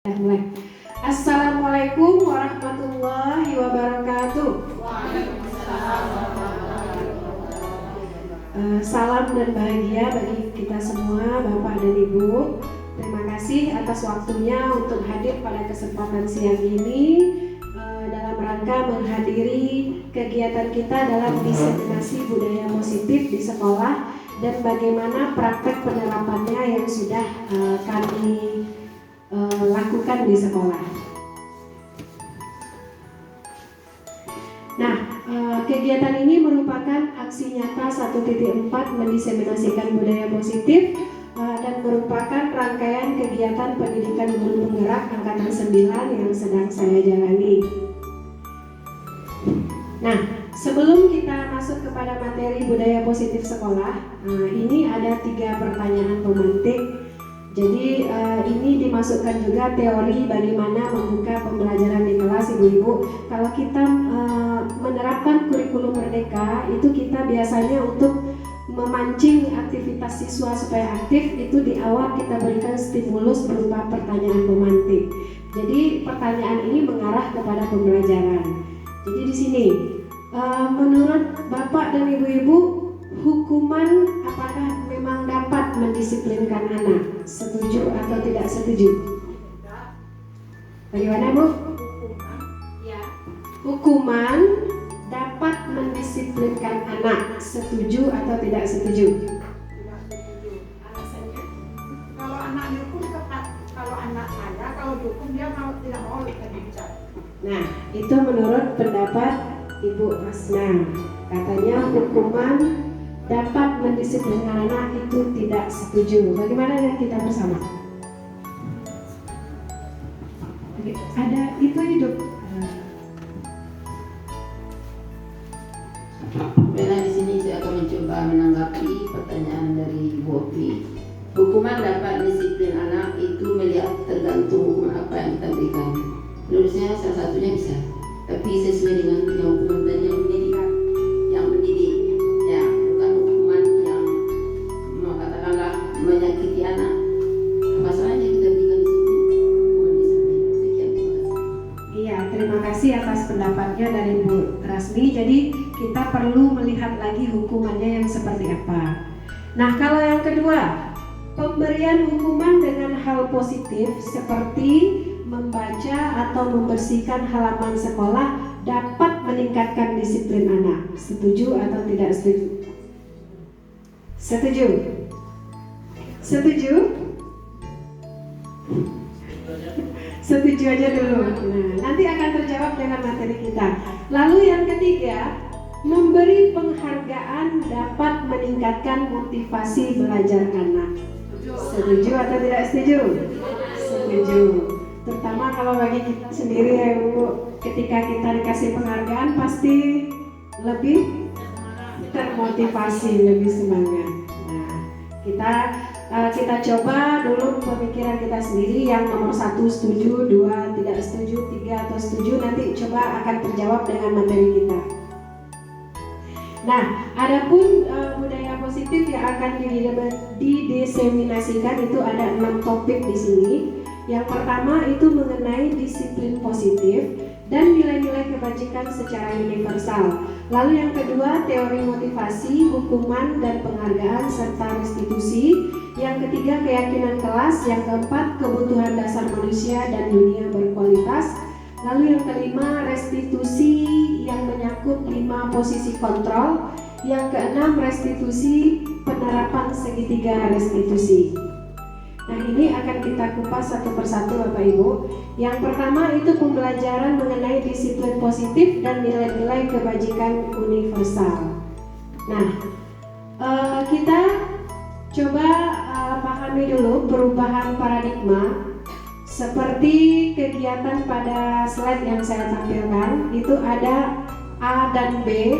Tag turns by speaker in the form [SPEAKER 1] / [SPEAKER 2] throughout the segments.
[SPEAKER 1] Mulai. Assalamualaikum warahmatullahi wabarakatuh. Salam dan bahagia bagi kita semua, Bapak dan Ibu. Terima kasih atas waktunya untuk hadir pada kesempatan siang ini dalam rangka menghadiri kegiatan kita dalam diseminasi budaya positif di sekolah dan bagaimana praktek penerapannya yang sudah kami lakukan di sekolah. Nah, kegiatan ini merupakan aksi nyata 1.4 mendiseminasikan budaya positif dan merupakan rangkaian kegiatan pendidikan guru penggerak angkatan 9 yang sedang saya jalani. Nah, sebelum kita masuk kepada materi budaya positif sekolah, ini ada 3 pertanyaan pemantik. Jadi ini dimasukkan juga teori bagaimana membuka pembelajaran di kelas, ibu-ibu. Kalau kita menerapkan kurikulum merdeka, itu kita biasanya untuk memancing aktivitas siswa supaya aktif, itu di awal kita berikan stimulus berupa pertanyaan pemantik. Jadi pertanyaan ini mengarah kepada pembelajaran. Jadi di sini, menurut Bapak dan Ibu-ibu, hukuman apakah memang dapat mendisiplinkan anak? Setuju atau tidak setuju? Bagaimana, Bu? Hukuman dapat mendisiplinkan anak. Setuju atau tidak setuju?
[SPEAKER 2] Tidak setuju. Alasannya, kalau anak dihukum tepat. Kalau anak saya, kalau dihukum dia tidak mau tadi bicara.
[SPEAKER 1] Nah, itu menurut pendapat Ibu Rasna. Katanya hukuman dapat mendisiplinkan anak itu tidak setuju. Bagaimana dengan kita bersama? Oke, ada itu hidup.
[SPEAKER 3] Baiklah, di sini saya akan mencoba menanggapi pertanyaan dari Ibu Opi. Hukuman dapat disiplin anak itu melihat tergantung hukuman apa yang kita berikan. Menurut saya salah satunya bisa, tapi sesuai dengan hukuman tadi yang mendidik, ya, bukan hukuman yang katakanlah menyakiti anak. Apa salahnya kita berikan disiplin? Hukuman disiplin. Sekian, terima kasih.
[SPEAKER 1] Iya, terima kasih atas pendapatnya dari Bu Rasmi. Jadi kita perlu melihat lagi hukumannya yang seperti apa. Nah, kalau yang kedua, pemberian hukuman dengan hal positif seperti membaca atau membersihkan halaman sekolah dapat meningkatkan disiplin anak. Setuju atau tidak setuju? Setuju? Setuju? Setuju aja dulu. Nah, nanti akan terjawab dengan materi kita. Lalu yang ketiga, memberi penghargaan dapat meningkatkan motivasi belajar anak. Setuju atau tidak setuju? Setuju. Terutama kalau bagi kita sendiri ya Bu, ketika kita dikasih penghargaan pasti lebih termotivasi, lebih semangat. Nah, kita coba dulu pemikiran kita sendiri yang nomor 1 setuju, 2 tidak setuju, 3 atau setuju, nanti coba akan terjawab dengan materi kita. Nah, adapun budaya positif yang akan didiseminasikan itu ada 6 topik di sini. Yang pertama itu mengenai disiplin positif dan nilai-nilai kebajikan secara universal. Lalu yang kedua teori motivasi, hukuman dan penghargaan serta restitusi. Yang ketiga keyakinan kelas. Yang keempat kebutuhan dasar manusia dan dunia berkualitas. Lalu yang kelima restitusi yang menyangkut 5 posisi kontrol. Yang keenam restitusi penerapan segitiga restitusi. Nah, ini akan kita kupas satu persatu Bapak Ibu. Yang pertama itu pembelajaran mengenai disiplin positif dan nilai-nilai kebajikan universal. Nah, kita coba pahami dulu perubahan paradigma. Seperti kegiatan pada slide yang saya tampilkan, itu ada A dan B,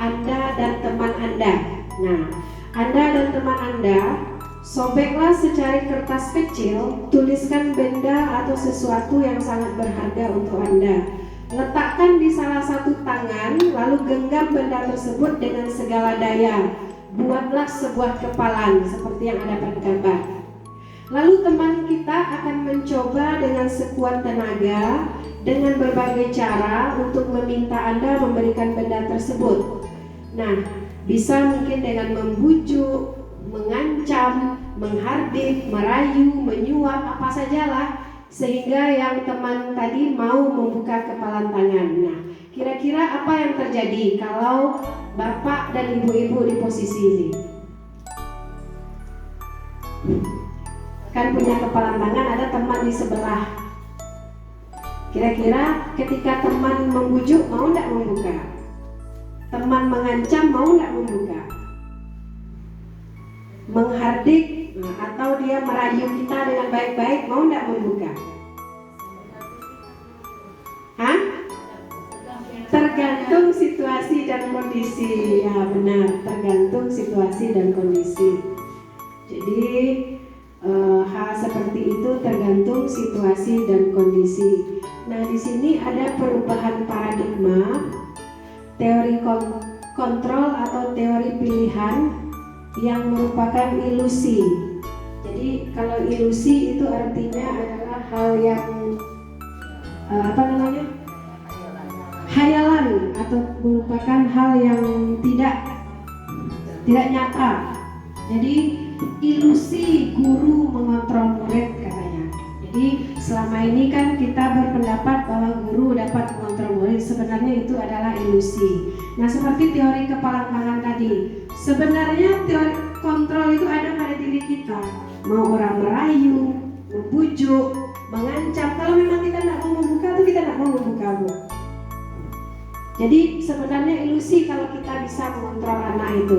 [SPEAKER 1] Anda dan teman Anda. Nah, Anda dan teman Anda sobeklah secari kertas kecil, tuliskan benda atau sesuatu yang sangat berharga untuk Anda. Letakkan di salah satu tangan, lalu genggam benda tersebut dengan segala daya. Buatlah sebuah kepalan seperti yang ada pada gambar. Lalu teman kita akan mencoba dengan sekuat tenaga dengan berbagai cara untuk meminta Anda memberikan benda tersebut. Nah, bisa mungkin dengan membujuk, mengancam, menghardik, merayu, menyuap, apa sajalah, sehingga yang teman tadi mau membuka kepalan tangan. Nah, kira-kira apa yang terjadi kalau bapak dan ibu-ibu di posisi ini? Kan punya kepalan tangan, ada teman di sebelah. Kira-kira ketika teman membujuk, mau tidak membuka? Teman mengancam, mau tidak membuka? Menghardik, atau dia merayu kita dengan baik-baik, mau tidak membuka? Hah? Tergantung situasi dan kondisi. Ya benar, tergantung situasi dan kondisi. Jadi hal seperti itu tergantung situasi dan kondisi. Nah, di sini ada perubahan paradigma, teori kontrol atau teori pilihan yang merupakan ilusi. Jadi kalau ilusi itu artinya adalah hal yang hayalan atau merupakan hal yang tidak nyata. Jadi ilusi guru mengontrol murid katanya. Jadi selama ini kan kita berpendapat bahwa guru dapat mengontrol murid, sebenarnya itu adalah ilusi. Nah, seperti teori kepalan tangan tadi, sebenarnya teori kontrol itu ada pada diri kita. Mau orang merayu, membujuk, mengancam, kalau memang kita tidak mau membuka itu kita tidak mau membuka, Bu. Jadi sebenarnya ilusi kalau kita bisa mengontrol anak itu.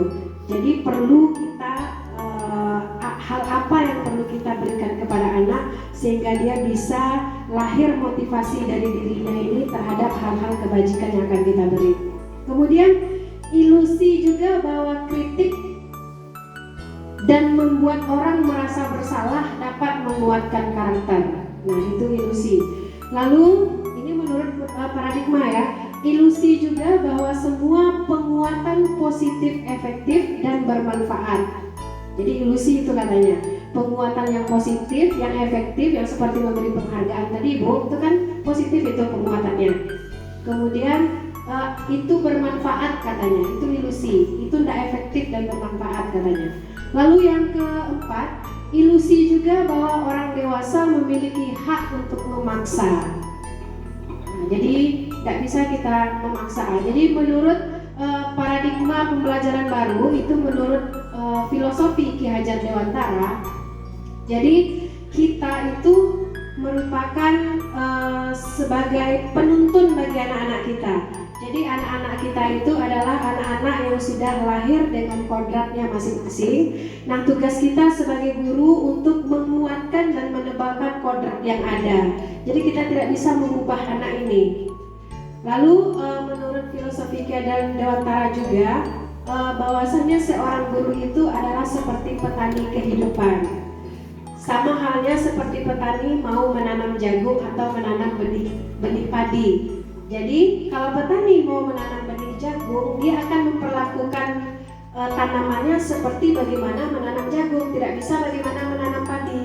[SPEAKER 1] Jadi perlu kita hal apa yang perlu kita berikan kepada anak sehingga dia bisa lahir motivasi dari dirinya ini terhadap hal-hal kebajikan yang akan kita beri. Kemudian ilusi juga bahwa kritik dan membuat orang merasa bersalah dapat menguatkan karakter. Nah, itu ilusi. Lalu ini menurut paradigma ya, ilusi juga bahwa semua penguatan positif efektif dan bermanfaat. Jadi ilusi itu katanya penguatan yang positif, yang efektif, yang seperti memberi penghargaan tadi, Bu, itu kan positif itu penguatannya. Kemudian itu bermanfaat katanya, itu ilusi, itu tidak efektif dan bermanfaat katanya. Lalu yang keempat, ilusi juga bahwa orang dewasa memiliki hak untuk memaksa. Nah, jadi tidak bisa kita memaksa. Jadi menurut paradigma pembelajaran baru itu menurut filosofi Ki Hajar Dewantara, jadi kita itu merupakan sebagai penuntun bagi anak-anak kita. Jadi anak-anak kita itu adalah anak-anak yang sudah lahir dengan kodratnya masing-masing. Nah, tugas kita sebagai guru untuk menguatkan dan menebalkan kodrat yang ada. Jadi kita tidak bisa mengubah anak ini. Lalu menurut filosofi Ki Hajar Dewantara juga bahwasanya seorang guru itu adalah seperti petani kehidupan. Sama halnya seperti petani mau menanam jagung atau menanam benih padi. Jadi kalau petani mau menanam benih jagung, dia akan memperlakukan tanamannya seperti bagaimana menanam jagung, tidak bisa bagaimana menanam padi.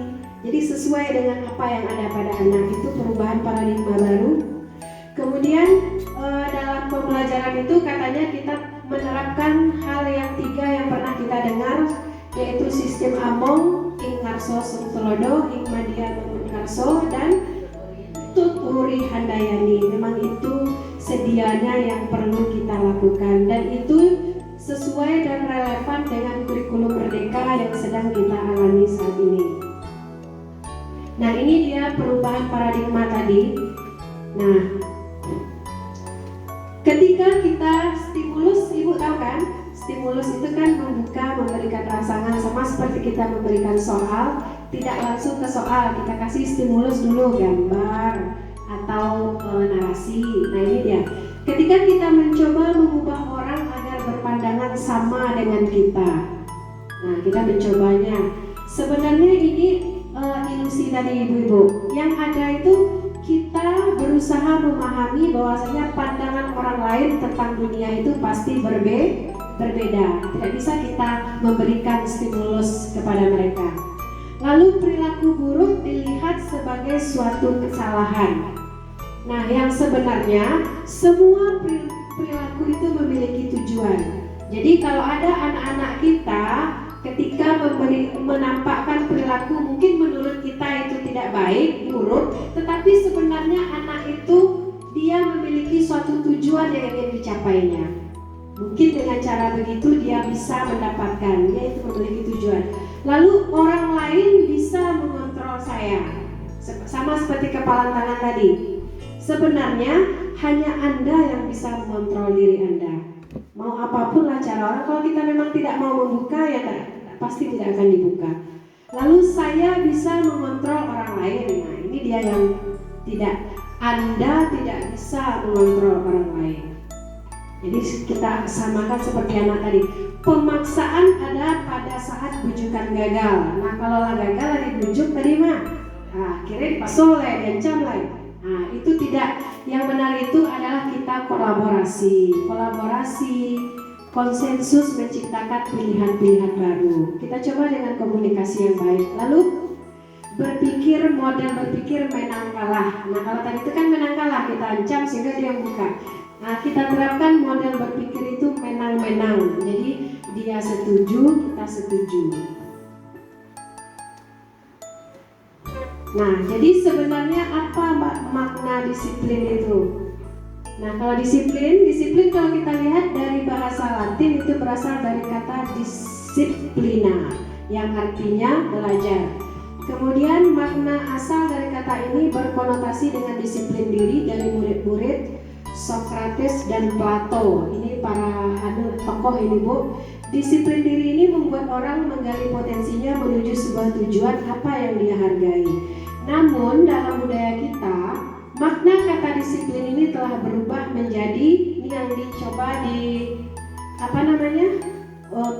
[SPEAKER 1] Jadi sesuai dengan apa yang ada pada anak, itu perubahan paradigma baru. Kemudian dalam pembelajaran itu katanya kita menerapkan hal yang 3 yang pernah kita dengar, yaitu sistem Among, Ing Ngarso Sungtulodo, Ing Madya Mangunkarso, dan Tuturi Handayani. Memang itu sedianya yang perlu kita lakukan, dan itu sesuai dan relevan dengan kurikulum Merdeka yang sedang kita alami saat ini. Nah, ini dia perubahan paradigma tadi. Nah, ketika kita stimulus, Ibu tahu kan? Stimulus itu kan membuka, memberikan rangsangan, sama seperti kita memberikan soal, tidak langsung ke soal, kita kasih stimulus dulu, gambar atau narasi. Nah, ini dia. Ketika kita mencoba mengubah orang agar berpandangan sama dengan kita, nah kita mencobanya. Sebenarnya ini ilusi tadi ibu-ibu. Yang ada itu kita berusaha memahami bahwasanya pandangan orang lain tentang dunia itu pasti berbeda. Tidak bisa kita memberikan stimulus kepada mereka. Lalu perilaku buruk dilihat sebagai suatu kesalahan. Nah, yang sebenarnya semua perilaku itu memiliki tujuan. Jadi kalau ada anak-anak kita ketika menampakkan perilaku mungkin menurut kita itu tidak baik, buruk, tetapi sebenarnya anak itu dia memiliki suatu tujuan yang ingin dicapainya. Mungkin dengan cara begitu dia bisa mendapatkan, dia itu memiliki tujuan. Lalu orang lain bisa mengontrol saya, sama seperti kepalan tangan tadi. Sebenarnya hanya Anda yang bisa mengontrol diri Anda. Mau apapun lah cara orang, kalau kita memang tidak mau membuka ya pasti tidak akan dibuka. Lalu saya bisa mengontrol orang lain. Nah, ini dia yang tidak. Anda tidak bisa mengontrol orang lain. Jadi kita samakan seperti anak tadi. Pemaksaan ada pada saat bujukan gagal. Nah, kalau lah gagal dibujuk tadi mah, akhirnya dipasol lah, diancam lah. Nah, itu tidak. Yang benar itu adalah kita kolaborasi, konsensus menciptakan pilihan-pilihan baru. Kita coba dengan komunikasi yang baik. Lalu model berpikir menang kalah. Nah, kalau tadi itu kan menang kalah, kita ancam sehingga dia buka. Nah, kita terapkan model berpikir itu menang-menang. Jadi dia setuju, kita setuju. Nah, jadi sebenarnya apa makna disiplin itu? Nah, kalau disiplin kalau kita lihat dari bahasa Latin itu berasal dari kata disciplina yang artinya belajar. Kemudian makna asal dari kata ini berkonotasi dengan disiplin diri dari murid-murid Socrates dan Plato. Ini para tokoh ini, Bu. Disiplin diri ini membuat orang menggali potensinya menuju sebuah tujuan apa yang dia hargai. Namun dalam budaya kita, makna kata disiplin ini telah berubah menjadi ini yang dicoba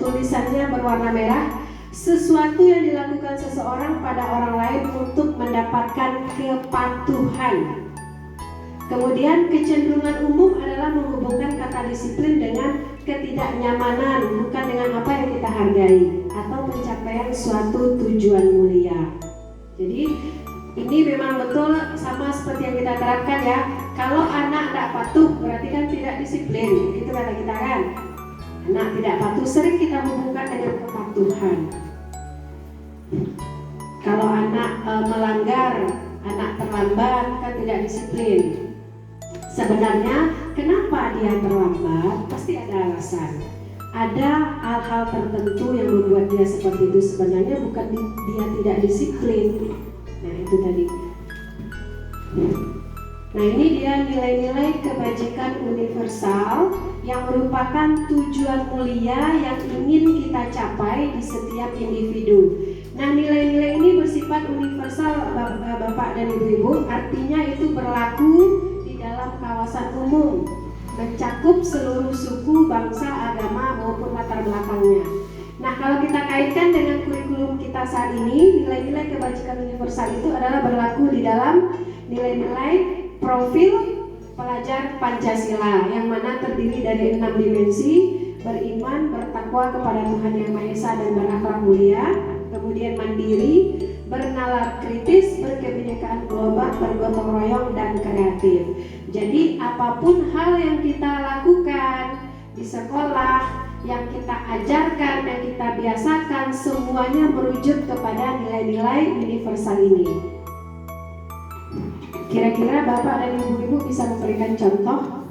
[SPEAKER 1] tulisannya berwarna merah, sesuatu yang dilakukan seseorang pada orang lain untuk mendapatkan kepatuhan. Kemudian kecenderungan umum adalah menghubungkan kata disiplin dengan ketidaknyamanan, bukan dengan apa yang kita hargai atau pencapaian suatu tujuan mulia. Jadi ini memang betul sama seperti yang kita terapkan ya. Kalau anak tidak patuh berarti kan tidak disiplin, itu kata kita kan. Anak tidak patuh sering kita hubungkan dengan kepatuhan. Kalau anak melanggar, anak terlambat kan tidak disiplin. Sebenarnya kenapa dia terlambat? Pasti ada alasan. Ada hal-hal tertentu yang membuat dia seperti itu. Sebenarnya bukan dia tidak disiplin. Nah, itu tadi. Nah, ini dia nilai-nilai kebajikan universal yang merupakan tujuan mulia yang ingin kita capai di setiap individu. Nah, nilai-nilai ini bersifat universal Bapak dan Ibu-ibu, artinya itu berlaku dalam kawasan umum, mencakup seluruh suku, bangsa, agama maupun latar belakangnya. Nah, kalau kita kaitkan dengan kurikulum kita saat ini, nilai-nilai kebajikan universal itu adalah berlaku di dalam nilai-nilai profil pelajar Pancasila yang mana terdiri dari 6 dimensi: beriman, bertakwa kepada Tuhan Yang Maha Esa dan berakhlak mulia, kemudian mandiri, bernalar kritis, berkebinekaan global, bergotong royong, dan kreatif. Jadi apapun hal yang kita lakukan di sekolah, yang kita ajarkan, yang kita biasakan, semuanya merujuk kepada nilai-nilai universal ini. Kira-kira Bapak dan Ibu-ibu bisa memberikan contoh?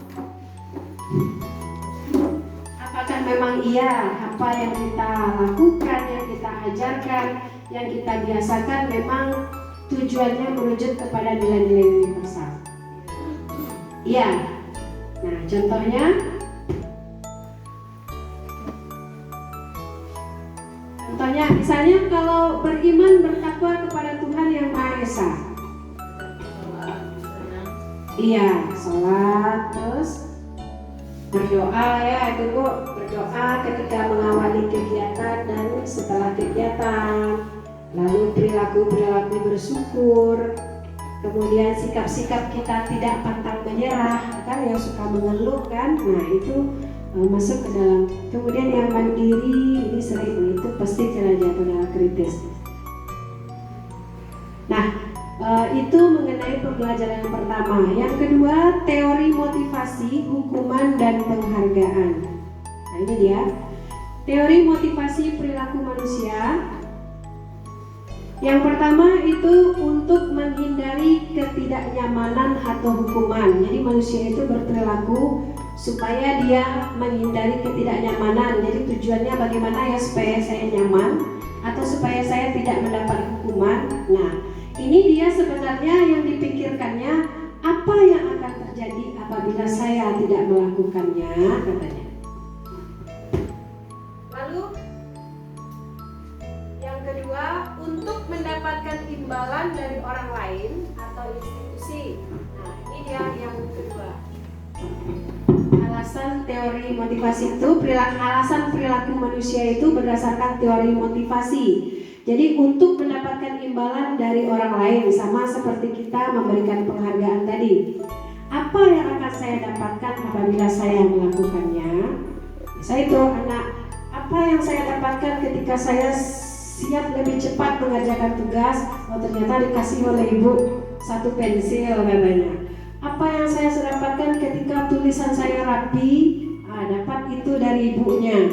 [SPEAKER 1] Apakah memang iya apa yang kita lakukan, yang kita ajarkan, yang kita biasakan memang tujuannya merujuk kepada nilai-nilai universal? Iya. Nah, contohnya misalnya kalau beriman, bertakwa kepada Tuhan Yang Maha Esa. Iya, sholat, terus berdoa ya, itu Bu, berdoa ketika mengawali kegiatan dan setelah kegiatan. Lalu perilaku bersyukur, kemudian sikap-sikap kita tidak pantang menyerah, kan yang suka mengeluh kan, nah itu masuk ke dalam. Kemudian yang mandiri, ini sering, itu pasti kerja kritis. Nah, itu mengenai pembelajaran yang pertama. Yang kedua, teori motivasi, hukuman, dan penghargaan. Nah, ini dia. Teori motivasi perilaku manusia. Yang pertama itu untuk menghindari ketidaknyamanan atau hukuman. Jadi manusia itu berperilaku supaya dia menghindari ketidaknyamanan. Jadi tujuannya bagaimana ya supaya saya nyaman atau supaya saya tidak mendapat hukuman. Nah, ini dia sebenarnya yang dipikirkannya, apa yang akan terjadi apabila saya tidak melakukannya, katanya. Lalu yang kedua, untuk mendapatkan imbalan dari orang lain atau institusi. Nah, ini dia yang kedua. Alasan teori motivasi itu, alasan perilaku manusia itu berdasarkan teori motivasi. Jadi untuk mendapatkan imbalan dari orang lain, sama seperti kita memberikan penghargaan tadi. Apa yang akan saya dapatkan apabila saya melakukannya? Saya itu anak, apa yang saya dapatkan ketika saya siap lebih cepat mengerjakan tugas? Oh, ternyata dikasih oleh ibu satu pensil katanya. Apa yang saya dapatkan ketika tulisan saya rapi? Dapat itu dari ibunya.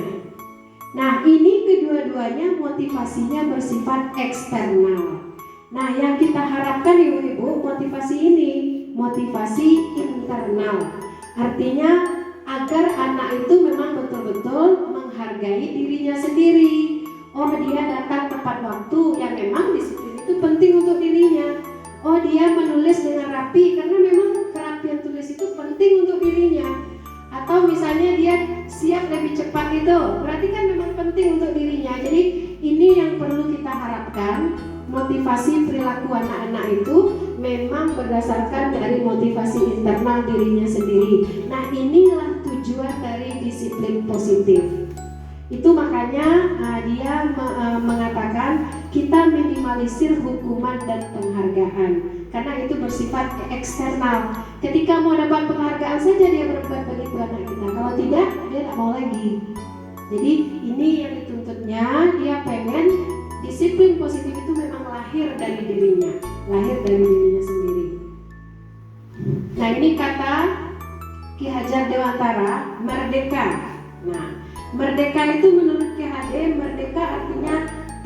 [SPEAKER 1] Nah, ini kedua-duanya motivasinya bersifat eksternal. Nah, yang kita harapkan ibu-ibu motivasi ini, motivasi internal. Artinya agar anak itu memang betul-betul menghargai dirinya sendiri. Oh, dia datang tepat waktu, yang memang disiplin itu penting untuk dirinya. Oh, dia menulis dengan rapi karena memang kerapian tulis itu penting untuk dirinya. Atau misalnya dia siap lebih cepat itu, berarti kan memang penting untuk dirinya. Jadi ini yang perlu kita harapkan, motivasi perilaku anak-anak itu memang berdasarkan dari motivasi internal dirinya sendiri. Nah, inilah tujuan dari disiplin positif. Itu makanya dia mengatakan kita minimalisir hukuman dan penghargaan karena itu bersifat eksternal. Ketika mau dapat penghargaan saja dia berbuat begitu anak kita. Kalau tidak, dia tak mau lagi. Jadi ini yang dituntutnya, dia pengen disiplin positif itu memang lahir dari dirinya, lahir dari dirinya sendiri. Nah, ini kata Ki Hajar Dewantara, merdeka. Nah, merdeka itu menurut Ki HD, merdeka artinya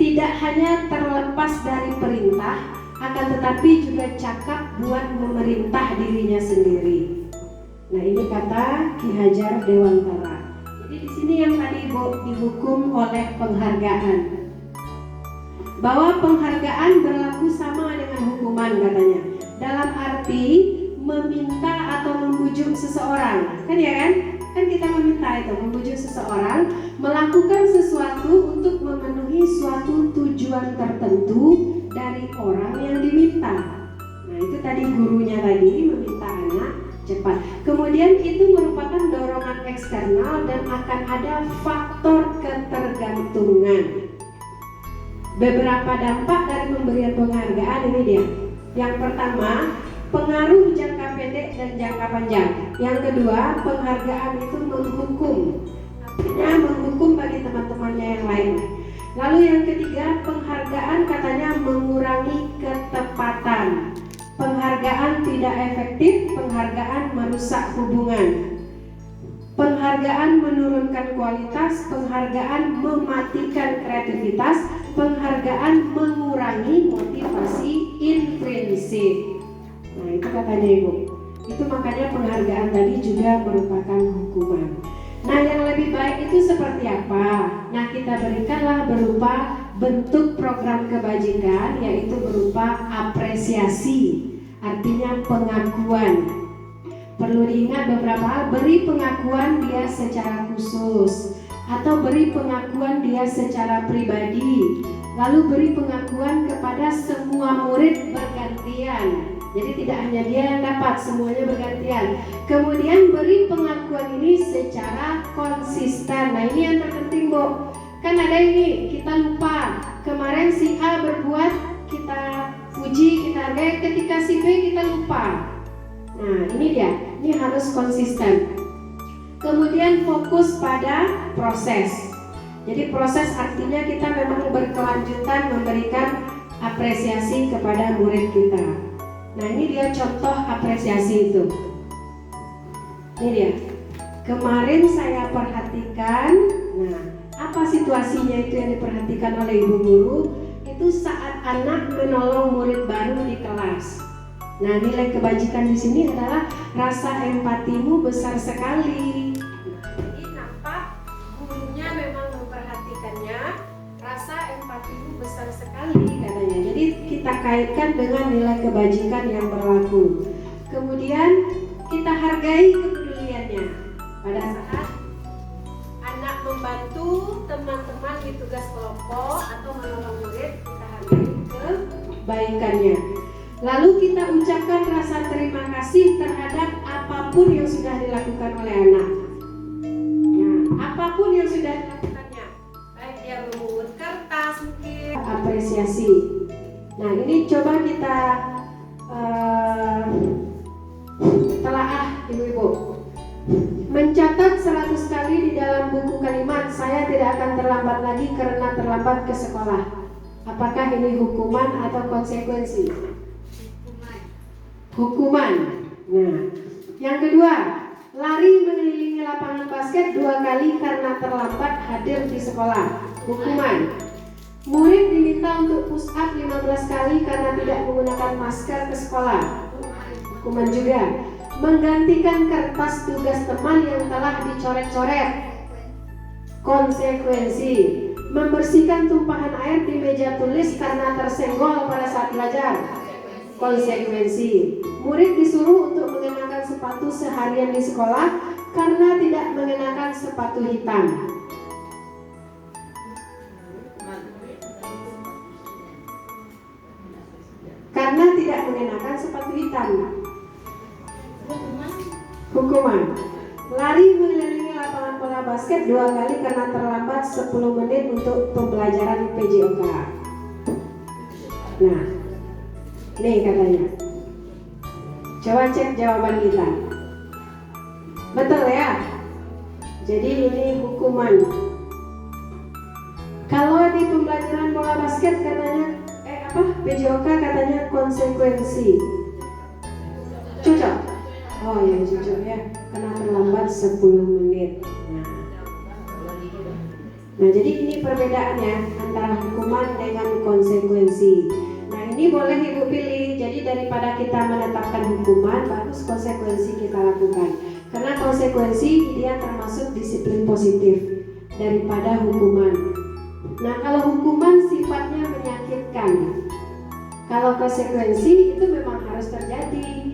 [SPEAKER 1] tidak hanya terlepas dari perintah, akan tetapi juga cakap buat memerintah dirinya sendiri. Nah, ini kata Ki Hajar Dewantara. Jadi di sini yang tadi dihukum oleh penghargaan, bahwa penghargaan berlaku sama dengan hukuman katanya. Dalam arti meminta atau membujuk seseorang, kan ya kan? Kan kita meminta itu, membujuk seseorang melakukan sesuatu untuk memenuhi suatu tujuan tertentu dari orang yang diminta. Nah, itu tadi gurunya tadi meminta anak cepat. Kemudian itu merupakan dorongan eksternal dan akan ada faktor ketergantungan. Beberapa dampak dari pemberian penghargaan ini dia. Yang pertama, pengaruh jangka pendek dan jangka panjang. Yang kedua, penghargaan itu menghukum. Artinya menghukum bagi teman-temannya yang lain. Lalu yang ketiga, penghargaan katanya mengurangi ketepatan. Penghargaan tidak efektif, penghargaan merusak hubungan. Penghargaan menurunkan kualitas, penghargaan mematikan kreativitas, penghargaan mengurangi motivasi intrinsik. Nah, itu katanya Ibu. Itu makanya penghargaan tadi juga merupakan hukuman. Nah, yang lebih baik itu seperti apa? Nah, kita berikanlah berupa bentuk program kebajikan, yaitu berupa apresiasi, artinya pengakuan. Perlu diingat beberapa hal, beri pengakuan dia secara khusus atau beri pengakuan dia secara pribadi, lalu beri pengakuan kepada semua murid bergantian. Jadi tidak hanya dia yang dapat, semuanya bergantian. Kemudian beri pengakuan ini secara konsisten. Nah, ini yang terpenting, Bu. Kan ada ini, kita lupa. Kemarin si A berbuat, kita puji, kita hargai, ketika si B kita lupa. Nah, ini dia, ini harus konsisten. Kemudian fokus pada proses. Jadi proses artinya kita memang berkelanjutan memberikan apresiasi kepada murid kita. Nah, ini dia contoh apresiasi itu. Ini dia. Kemarin saya perhatikan, nah, apa situasinya itu yang diperhatikan oleh ibu guru? Itu saat anak menolong murid baru di kelas. Nah, nilai kebajikan di sini adalah rasa empatimu besar sekali. Jadi nampak gurunya memang memperhatikannya, rasa empatimu besar sekali katanya. Jadi kita kaitkan dengan nilai kebajikan yang berlaku. Kemudian kita hargai kepeduliannya. Pada saat anak membantu teman-teman di tugas kelompok atau menolong murid, kita hargai kebaikannya. Lalu kita ucapkan rasa terima kasih terhadap apapun yang sudah dilakukan oleh anak. Nah, apapun yang sudah dilakukannya, baik dia memungut kertas mungkin, apresiasi. Nah, ini coba kita telaah ibu-ibu. Mencatat 100 kali di dalam buku kalimat, saya tidak akan terlambat lagi karena terlambat ke sekolah. Apakah ini hukuman atau konsekuensi? Hukuman. Nah, yang kedua, lari mengelilingi lapangan basket 2 kali karena terlambat hadir di sekolah. Hukuman. Murid diminta untuk push up 15 kali karena tidak menggunakan masker ke sekolah. Hukuman juga. Menggantikan kertas tugas teman yang telah dicoret-coret. Konsekuensi. Membersihkan tumpahan air di meja tulis karena tersenggol pada saat belajar. Konsekuensi. Murid disuruh untuk mengenakan sepatu seharian di sekolah karena tidak mengenakan sepatu hitam. Karena tidak mengenakan sepatu hitam. Hukuman. Lari mengelilingi lapangan bola basket 2 kali karena terlambat 10 menit untuk pembelajaran PJOK. Nah, nih katanya. Coba cek jawaban kita. Betul ya? Jadi ini hukuman. Kalau di pembelajaran bola basket katanya PJOK katanya konsekuensi. Cocok? Oh ya cocok ya. Karena terlambat 10 menit. Nah, jadi ini perbedaannya antara hukuman dengan konsekuensi. Nah, ini boleh ibu pilih. Jadi daripada kita menetapkan hukuman, bagus konsekuensi kita lakukan. Karena konsekuensi dia termasuk disiplin positif daripada hukuman. Nah, kalau hukuman sifatnya menyakitkan. Kalau konsekuensi itu memang harus terjadi.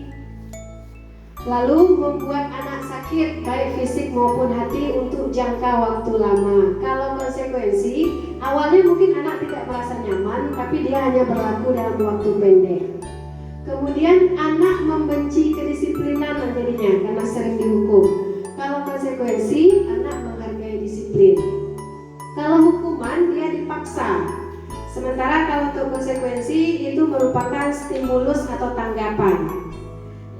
[SPEAKER 1] Lalu membuat anak sakit baik fisik maupun hati untuk jangka waktu lama. Kalau konsekuensi, awalnya mungkin anak tidak merasa nyaman, tapi dia hanya berlaku dalam waktu pendek. Kemudian anak membenci kedisiplinan jadinya karena sering dihukum. Kalau konsekuensi, anak menghargai disiplin. Kalau hukuman, dia dipaksa. Sementara kalau untuk konsekuensi itu merupakan stimulus atau tanggapan.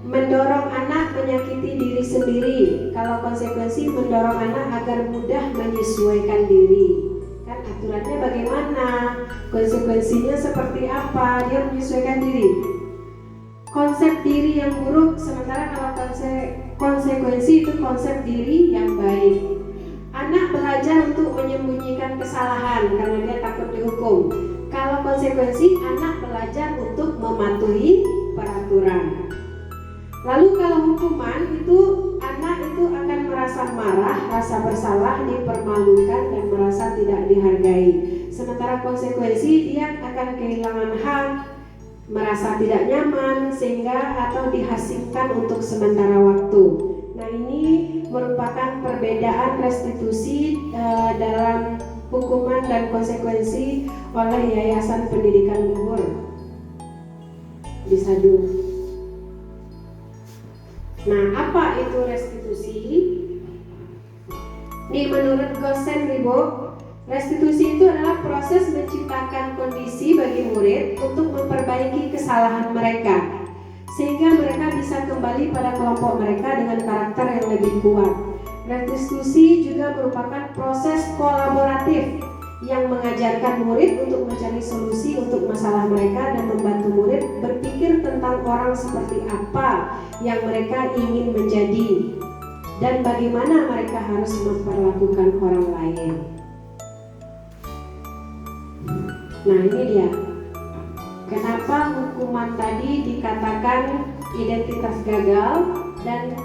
[SPEAKER 1] Mendorong anak menyakiti diri sendiri. Kalau konsekuensi mendorong anak agar mudah menyesuaikan diri. Kan aturannya bagaimana? Konsekuensinya seperti apa? Dia menyesuaikan diri. Konsep diri yang buruk, sementara kalau konsekuensi itu konsep diri yang baik. Anak belajar untuk menyembunyikan kesalahan karena dia takut dihukum. Kalau konsekuensi, anak belajar untuk mematuhi peraturan. Lalu kalau hukuman itu anak itu akan merasa marah, rasa bersalah, dipermalukan dan merasa tidak dihargai. Sementara konsekuensi dia akan kehilangan hak, merasa tidak nyaman sehingga atau diasingkan untuk sementara waktu. Nah, ini merupakan perbedaan restitusi dalam hukuman dan konsekuensi oleh Yayasan Pendidikan Luhur di Sadu. Nah, apa itu restitusi? Nih, menurut Gosen Ribo, restitusi itu adalah proses menciptakan kondisi bagi murid untuk memperbaiki kesalahan mereka, sehingga mereka bisa kembali pada kelompok mereka dengan karakter yang lebih kuat. Restitusi juga merupakan proses kolaboratif yang mengajarkan murid untuk mencari solusi untuk masalah mereka dan membantu murid berpikir tentang orang seperti apa yang mereka ingin menjadi dan bagaimana mereka harus memperlakukan orang lain. Nah, ini dia. Kenapa hukuman tadi dikatakan identitas gagal dan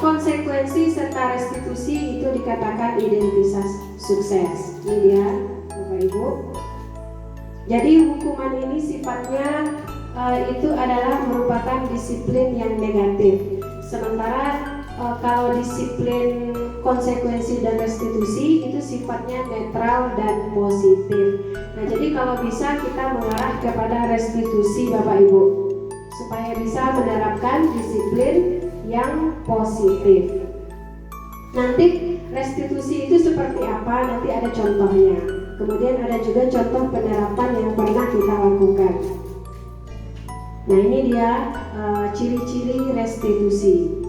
[SPEAKER 1] konsekuensi serta restitusi itu dikatakan identitas sukses. Ini dia, Bapak Ibu. Jadi hukuman ini sifatnya itu adalah merupakan disiplin yang negatif. Sementara kalau disiplin konsekuensi dan restitusi itu sifatnya netral dan positif. Nah, jadi kalau bisa kita mengarah kepada restitusi Bapak Ibu supaya bisa menerapkan disiplin yang positif. Nanti restitusi itu seperti apa? Nanti ada contohnya. Kemudian ada juga contoh penerapan yang pernah kita lakukan. Nah, ini dia ciri-ciri restitusi.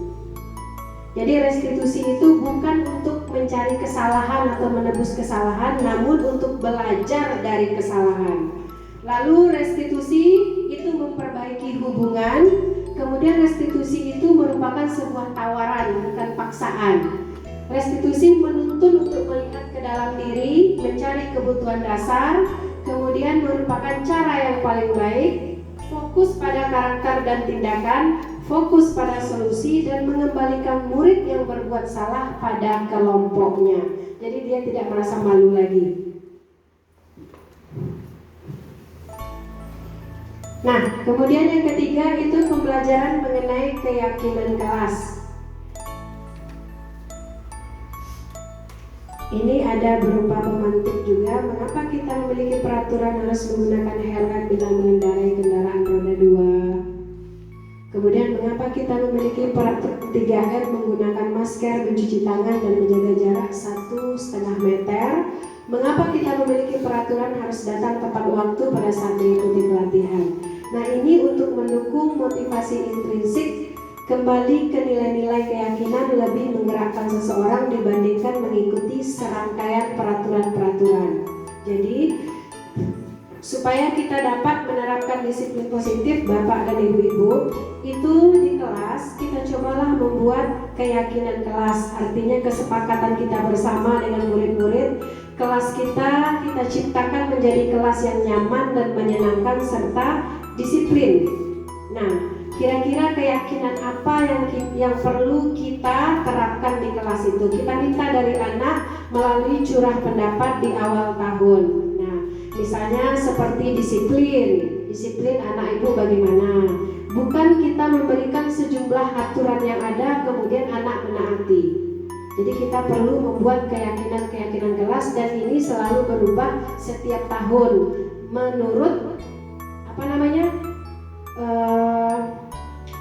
[SPEAKER 1] Jadi restitusi itu bukan untuk mencari kesalahan atau menebus kesalahan, namun untuk belajar dari kesalahan. Lalu restitusi itu memperbaiki hubungan. Kemudian restitusi itu merupakan sebuah tawaran, bukan paksaan. Restitusi menuntun untuk melihat ke dalam diri, mencari kebutuhan dasar, kemudian merupakan cara yang paling baik, fokus pada karakter dan tindakan, fokus pada solusi, dan mengembalikan murid yang berbuat salah pada kelompoknya. Jadi dia tidak merasa malu lagi. Nah, kemudian yang ketiga itu pembelajaran mengenai keyakinan kelas. Ini ada berupa pemantik juga. Mengapa kita memiliki peraturan harus menggunakan helm bila mengendarai kendaraan roda 2? Kemudian mengapa kita memiliki peraturan 3M menggunakan masker, mencuci tangan, dan menjaga jarak 1,5 meter? Mengapa kita memiliki peraturan harus datang tepat waktu pada saat mengikuti pelatihan? Nah, ini untuk mendukung motivasi intrinsik, kembali ke nilai-nilai keyakinan lebih menggerakkan seseorang dibandingkan mengikuti serangkaian peraturan-peraturan. Jadi, supaya kita dapat menerapkan disiplin positif, Bapak dan Ibu-Ibu, itu di kelas kita cobalah membuat keyakinan kelas, artinya kesepakatan kita bersama dengan murid-murid. Kelas kita ciptakan menjadi kelas yang nyaman dan menyenangkan serta disiplin. Nah, kira-kira keyakinan apa yang perlu kita terapkan di kelas itu? Kita minta dari anak melalui curah pendapat di awal tahun. Nah, misalnya seperti disiplin anak ibu bagaimana? Bukan kita memberikan sejumlah aturan yang ada kemudian anak menaati. Jadi kita perlu membuat keyakinan kelas, dan ini selalu berubah setiap tahun menurut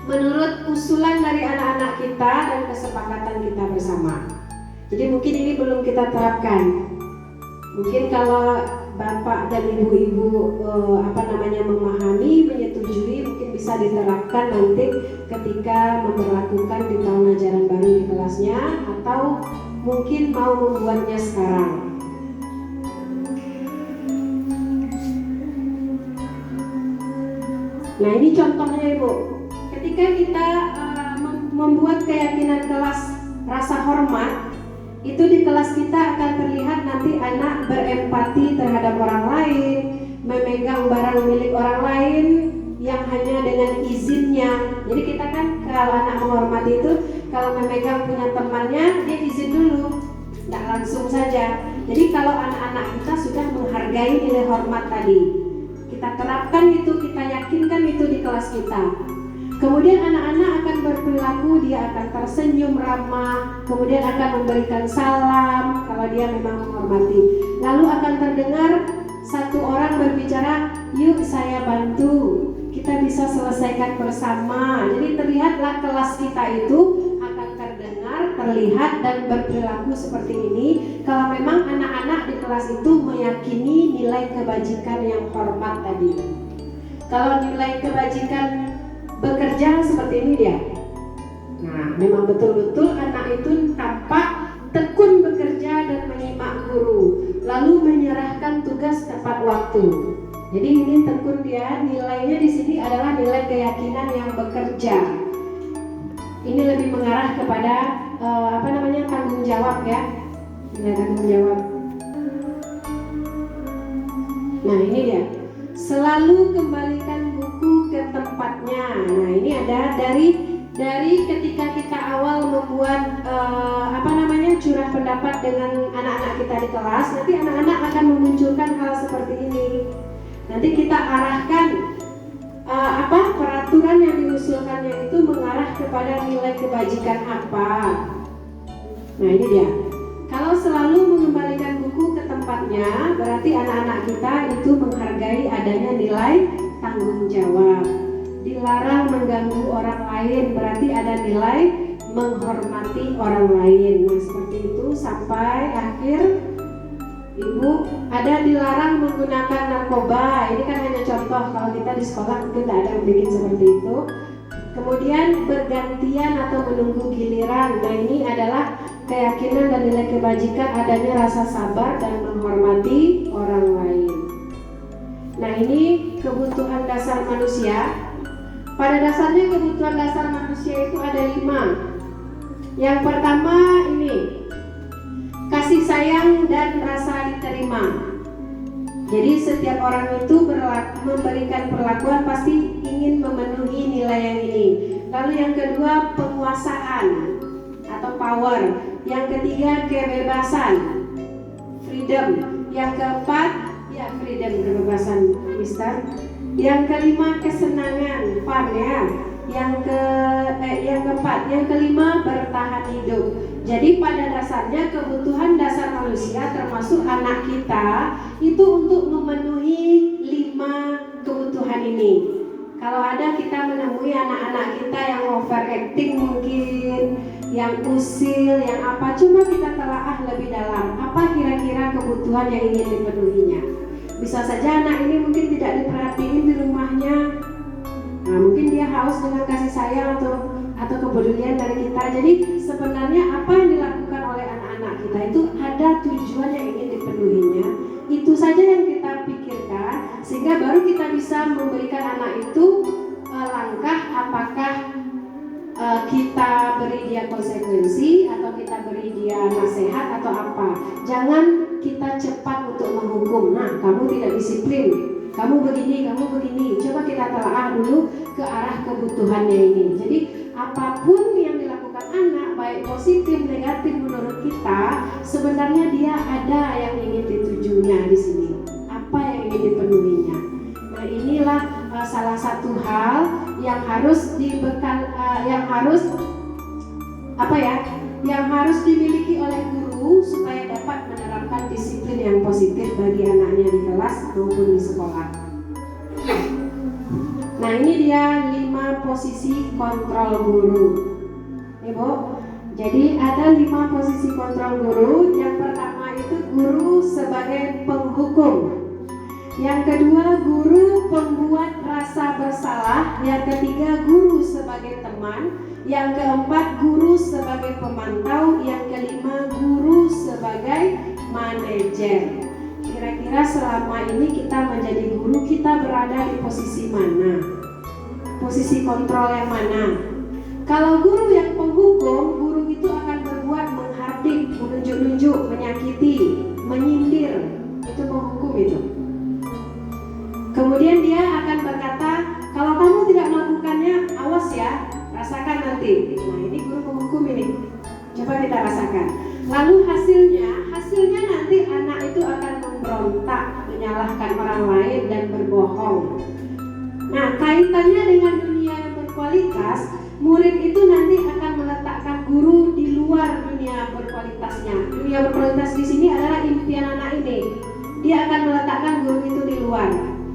[SPEAKER 1] menurut usulan dari anak-anak kita dan kesepakatan kita bersama. Jadi mungkin ini belum kita terapkan. Mungkin kalau Bapak dan Ibu-Ibu memahami, menyetujui, mungkin bisa diterapkan nanti ketika memperlakukan di tahun ajaran baru di kelasnya, atau mungkin mau membuatnya sekarang. Nah, ini contohnya Ibu. Ketika kita membuat keyakinan kelas rasa hormat, itu di kelas kita akan terlihat nanti anak berempati terhadap orang lain, memegang barang milik orang lain yang hanya dengan izinnya. Jadi kita kan kalau anak menghormati itu, kalau memegang punya temannya, dia izin dulu, tidak langsung saja. Jadi kalau anak-anak kita sudah menghargai nilai hormat tadi, kita terapkan itu, kita yakinkan itu di kelas kita. Kemudian anak-anak akan berperilaku, dia akan tersenyum ramah, kemudian akan memberikan salam kalau dia memang menghormati. Lalu akan terdengar satu orang berbicara, yuk saya bantu, kita bisa selesaikan bersama. Jadi terlihatlah kelas kita itu akan terdengar, terlihat, dan berperilaku seperti ini kalau memang anak-anak di kelas itu meyakini nilai kebajikan yang hormat tadi. Kalau nilai kebajikan bekerja seperti ini dia. Nah, memang betul-betul anak itu tampak tekun bekerja dan menyimak guru. lalu menyerahkan tugas tepat waktu. Jadi ini tekun dia, nilainya di sini adalah nilai keyakinan yang bekerja. Ini lebih mengarah kepada tanggung jawab ya. Nilai tanggung jawab. Nah ini dia. Selalu kembalikan buku ke tempatnya. Nah ini ada dari ketika kita awal membuat curah pendapat dengan anak-anak kita di kelas, nanti anak-anak akan memunculkan hal seperti ini. Nanti kita arahkan peraturan yang diusulkannya itu mengarah kepada nilai kebajikan apa. Nah ini dia. Kalau selalu mengembalikan buku ke tempatnya, berarti anak-anak kita itu menghargai adanya nilai tanggung jawab. Dilarang mengganggu orang lain, berarti ada nilai menghormati orang lain. Nah seperti itu sampai akhir. Ibu, ada dilarang menggunakan narkoba. Ini kan hanya contoh, kalau kita di sekolah mungkin tidak ada yang bikin seperti itu. Kemudian bergantian atau menunggu giliran. Nah ini adalah keyakinan dan nilai kebajikan adanya rasa sabar dan menghormati orang lain. Nah ini kebutuhan dasar manusia. Pada dasarnya kebutuhan dasar manusia itu ada 5. Yang pertama ini kasih sayang dan rasa diterima. Jadi setiap orang itu memberikan perlakuan pasti ingin memenuhi nilai yang ini. Lalu yang kedua penguasaan atau power. Yang ketiga kebebasan, freedom. Yang keempat freedom, kebebasan, mister. Yang kelima kesenangan, fun ya. Yang keempat, yang kelima bertahan hidup. Jadi pada dasarnya kebutuhan dasar manusia termasuk anak kita itu untuk memenuhi 5 kebutuhan ini. Kalau ada kita menemui anak-anak kita yang overacting mungkin, yang usil, yang apa, coba kita telaah lebih dalam. Apa kira-kira kebutuhan yang ingin dipenuhinya? Bisa saja anak ini mungkin tidak diperhatiin di rumahnya. Nah, mungkin dia haus dengan kasih sayang atau kepedulian dari kita. Jadi sebenarnya apa yang dilakukan oleh anak-anak kita itu ada tujuan yang ingin dipenuhinya. Itu saja yang kita pikirkan, sehingga baru kita bisa memberikan anak itu langkah apakah kita beri dia konsekuensi atau kita beri dia nasihat atau apa. Jangan kita cepat untuk menghukum. Nah, kamu tidak disiplin, kamu begini. Coba kita telaah dulu ke arah kebutuhannya ini. Jadi apapun yang dilakukan anak, baik positif negatif menurut kita, sebenarnya dia ada yang ingin ditujunya di sini. Apa yang ingin dipenuhinya? Nah, inilah salah satu hal yang harus yang harus dimiliki oleh guru supaya dapat menerapkan disiplin yang positif bagi anaknya di kelas maupun di sekolah. Nah ini dia 5 posisi kontrol guru. Ibu, jadi ada 5 posisi kontrol guru. Yang pertama itu guru sebagai penghukum. Yang kedua guru pembuat rasa bersalah. Yang ketiga guru sebagai teman. Yang keempat guru sebagai pemantau. Yang kelima guru sebagai manajer. Kira-kira selama ini kita menjadi guru, kita berada di posisi mana? Posisi kontrol yang mana? Kalau guru yang penghukum, guru itu akan berbuat menghardik, menunjuk-nunjuk, menyakiti, menyindir. Itu penghukum itu. Kemudian dia akan berkata, kalau kamu tidak melakukannya, awas ya, rasakan nanti. Nah ini guru penghukum ini. Coba kita rasakan. Lalu hasilnya nanti anak itu akan memberontak, menyalahkan orang lain dan berbohong. Nah kaitannya dengan dunia yang berkualitas, murid itu nanti akan meletakkan guru di luar dunia berkualitasnya. Dunia berkualitas di sini adalah impian anak ini. Dia akan meletakkan guru itu di luar,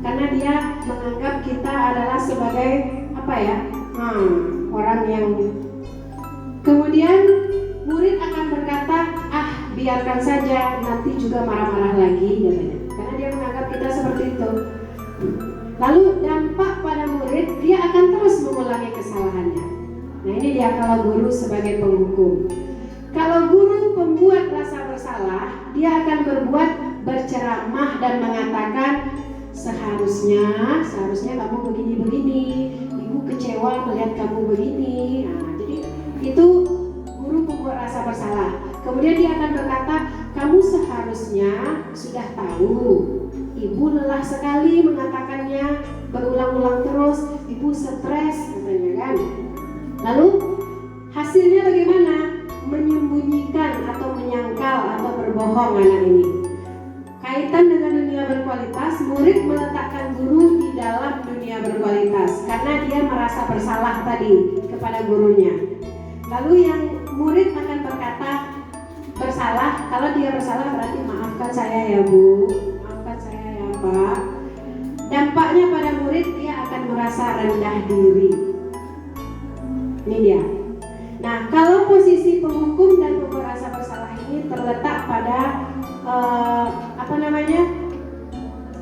[SPEAKER 1] karena dia menganggap kita adalah sebagai orang yang. Kemudian murid akan berkata, biarkan saja, nanti juga marah-marah lagi katanya. Karena dia menganggap kita seperti itu. Lalu dampak pada murid, dia akan terus mengulangi kesalahannya. Nah ini dia kalau guru sebagai penghukum. Kalau guru pembuat rasa bersalah, dia akan berbuat berceramah dan mengatakan seharusnya kamu begini-begini, ibu kecewa melihat kamu begini. Nah, jadi itu guru membuat rasa bersalah. Kemudian dia akan berkata, kamu seharusnya sudah tahu, ibu lelah sekali mengatakannya berulang-ulang terus, ibu stres katanya kan. Lalu hasilnya bagaimana? Menyembunyikan atau menyangkal atau berbohong anak ini. Kaitan dengan dunia berkualitas, murid meletakkan guru di dalam dunia berkualitas karena dia merasa bersalah tadi kepada gurunya. Lalu yang murid akan berkata bersalah, kalau dia bersalah berarti maafkan saya ya Bu, maafkan saya ya Pak. Dampaknya pada murid, dia akan merasa rendah diri. Ini dia. Nah, kalau posisi penghukum dan pembuat rasa bersalah ini terletak pada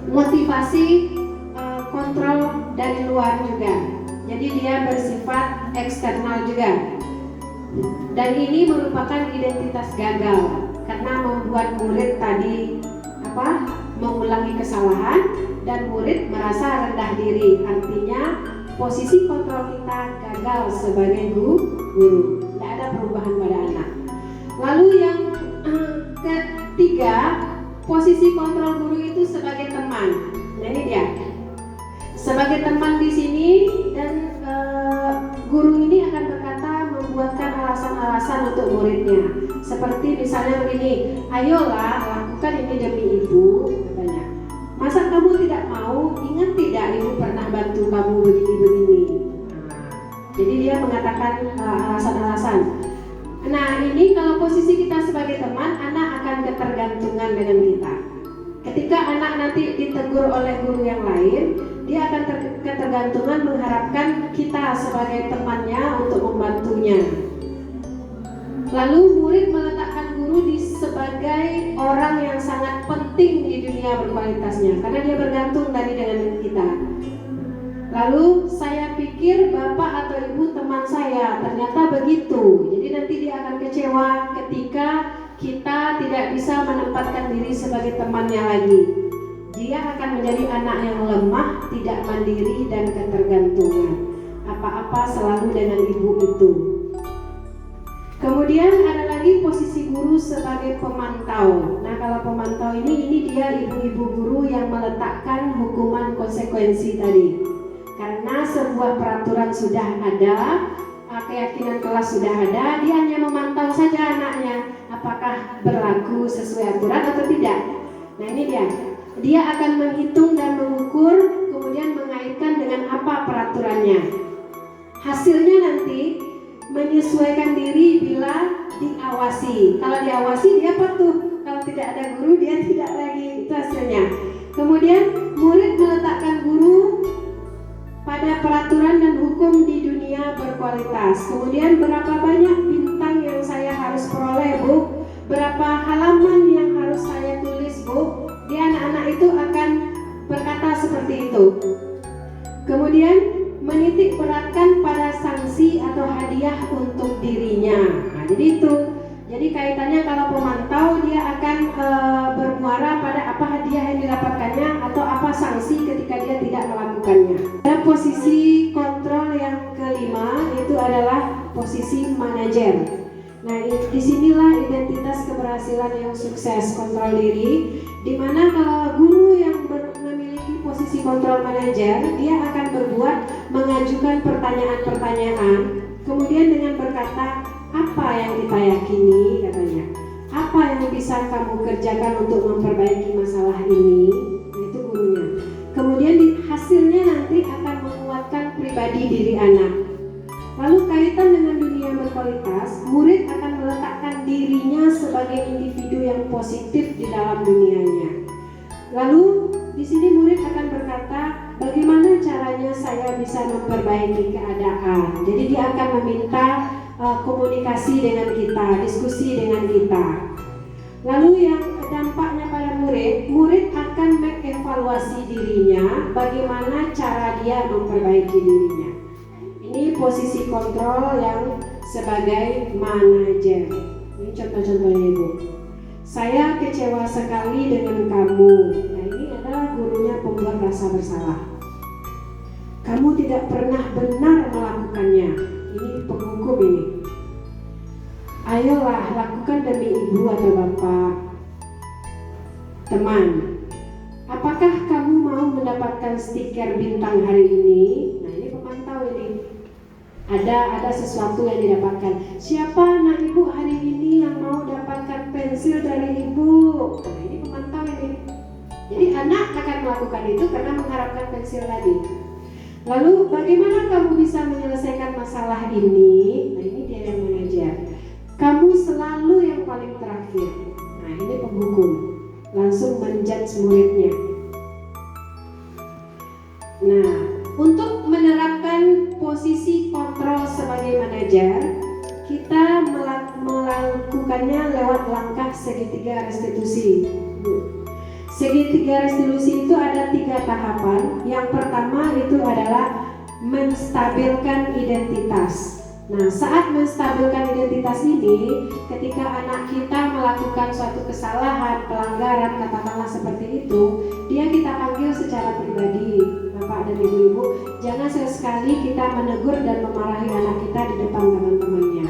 [SPEAKER 1] motivasi kontrol dari luar juga. Jadi dia bersifat eksternal juga. Dan ini merupakan identitas gagal karena membuat murid tadi mengulangi kesalahan dan murid merasa rendah diri. Artinya posisi kontrol kita gagal sebagai guru. Tidak ada perubahan pada anak. Lalu yang ketiga, posisi kontrol guru itu sebagai teman. Nah ini dia. Sebagai teman di sini dan guru ini akan berkata membuatkan alasan-alasan untuk muridnya. Seperti misalnya begini, ayolah lakukan ini demi ibu, katanya. Masa kamu tidak mau? Ingat tidak ibu pernah bantu kamu begini-begini. Jadi dia mengatakan alasan-alasan. Nah ini kalau posisi kita sebagai teman, anak akan ketergantungan dengan kita. Ketika anak nanti ditegur oleh guru yang lain, dia akan ketergantungan mengharapkan kita sebagai temannya untuk membantunya. Lalu murid meletakkan guru sebagai orang yang sangat penting di dunia berkualitasnya, karena dia bergantung tadi dengan kita. Lalu saya pikir bapak atau ibu teman saya, ternyata begitu. Jadi nanti dia akan kecewa ketika kita tidak bisa menempatkan diri sebagai temannya lagi. Dia akan menjadi anak yang lemah, tidak mandiri dan ketergantungan. Apa-apa selalu dengan ibu itu. Kemudian ada lagi posisi guru sebagai pemantau. Nah kalau pemantau ini dia ibu-ibu guru yang meletakkan hukuman konsekuensi tadi. Karena sebuah peraturan sudah ada, keyakinan kelas sudah ada, dia hanya memantau saja anaknya apakah berlaku sesuai aturan atau tidak. Nah ini dia akan menghitung dan mengukur, kemudian mengaitkan dengan apa peraturannya. Hasilnya nanti menyesuaikan diri bila diawasi. Kalau diawasi dia patuh, kalau tidak ada guru dia tidak lagi, itu hasilnya. Kemudian murid meletakkan guru pada peraturan dan hukum di dunia berkualitas. Kemudian berapa banyak bintang yang saya harus peroleh Bu, berapa halaman yang harus saya tulis Bu. Dia anak-anak itu akan berkata seperti itu. Kemudian menitik beratkan pada sanksi atau hadiah untuk dirinya. Nah, jadi itu. Jadi kaitannya kalau pemantau dia akan bermuara pada apa hadiah yang didapatkannya atau apa sanksi ketika dia tidak melakukannya. Dan posisi kontrol yang kelima itu adalah posisi manajer. Nah, disinilah identitas keberhasilan yang sukses kontrol diri. Dimana kalau guru yang memiliki posisi kontrol manajer, dia akan mengajukan pertanyaan-pertanyaan, kemudian dengan berkata, apa yang kita yakini, katanya, apa yang bisa kamu kerjakan untuk memperbaiki masalah ini, itu gurunya. Kemudian hasilnya nanti akan menguatkan pribadi diri anak. Lalu kaitan dengan dunia berkualitas, murid akan meletakkan dirinya sebagai individu yang positif di dalam dunianya. Lalu di sini murid akan berkata, bagaimana caranya saya bisa memperbaiki keadaan. Jadi dia akan meminta komunikasi dengan kita, diskusi dengan kita. Lalu yang dampaknya pada murid akan mengevaluasi dirinya, bagaimana cara dia memperbaiki dirinya. Ini posisi kontrol yang sebagai manajer. Ini contoh-contohnya Ibu. Saya kecewa sekali dengan kamu. Nah, ini adalah gurunya pembuat rasa bersalah. Kamu tidak pernah benar melakukannya. Ini penghukum ini. Ayolah, lakukan demi ibu atau bapak. Teman, apakah kamu mau mendapatkan stiker bintang hari ini? Nah, ini pemantau ini. Ada sesuatu yang didapatkan. Siapa anak ibu hari ini yang mau dapatkan pensil dari ibu? Nah, ini pemantau ini. Jadi anak akan melakukan itu karena mengharapkan pensil tadi. Lalu bagaimana kamu bisa menyelesaikan masalah ini? Nah, ini dia yang mengajar. Kamu selalu yang paling terakhir. Nah, ini penghukum. Langsung menjudge muridnya. Nah, untuk menerapkan posisi kontrol sebagai manajer, kita melakukannya lewat langkah segitiga restitusi. Segitiga restitusi itu ada 3 tahapan. Yang pertama itu adalah menstabilkan identitas. Nah, saat menstabilkan identitas ini, ketika anak kita melakukan suatu kesalahan, pelanggaran, katakanlah seperti itu, dia kita panggil secara pribadi, Bapak dan Ibu-ibu. Jangan sekali kita menegur dan memarahi anak kita di depan teman-temannya.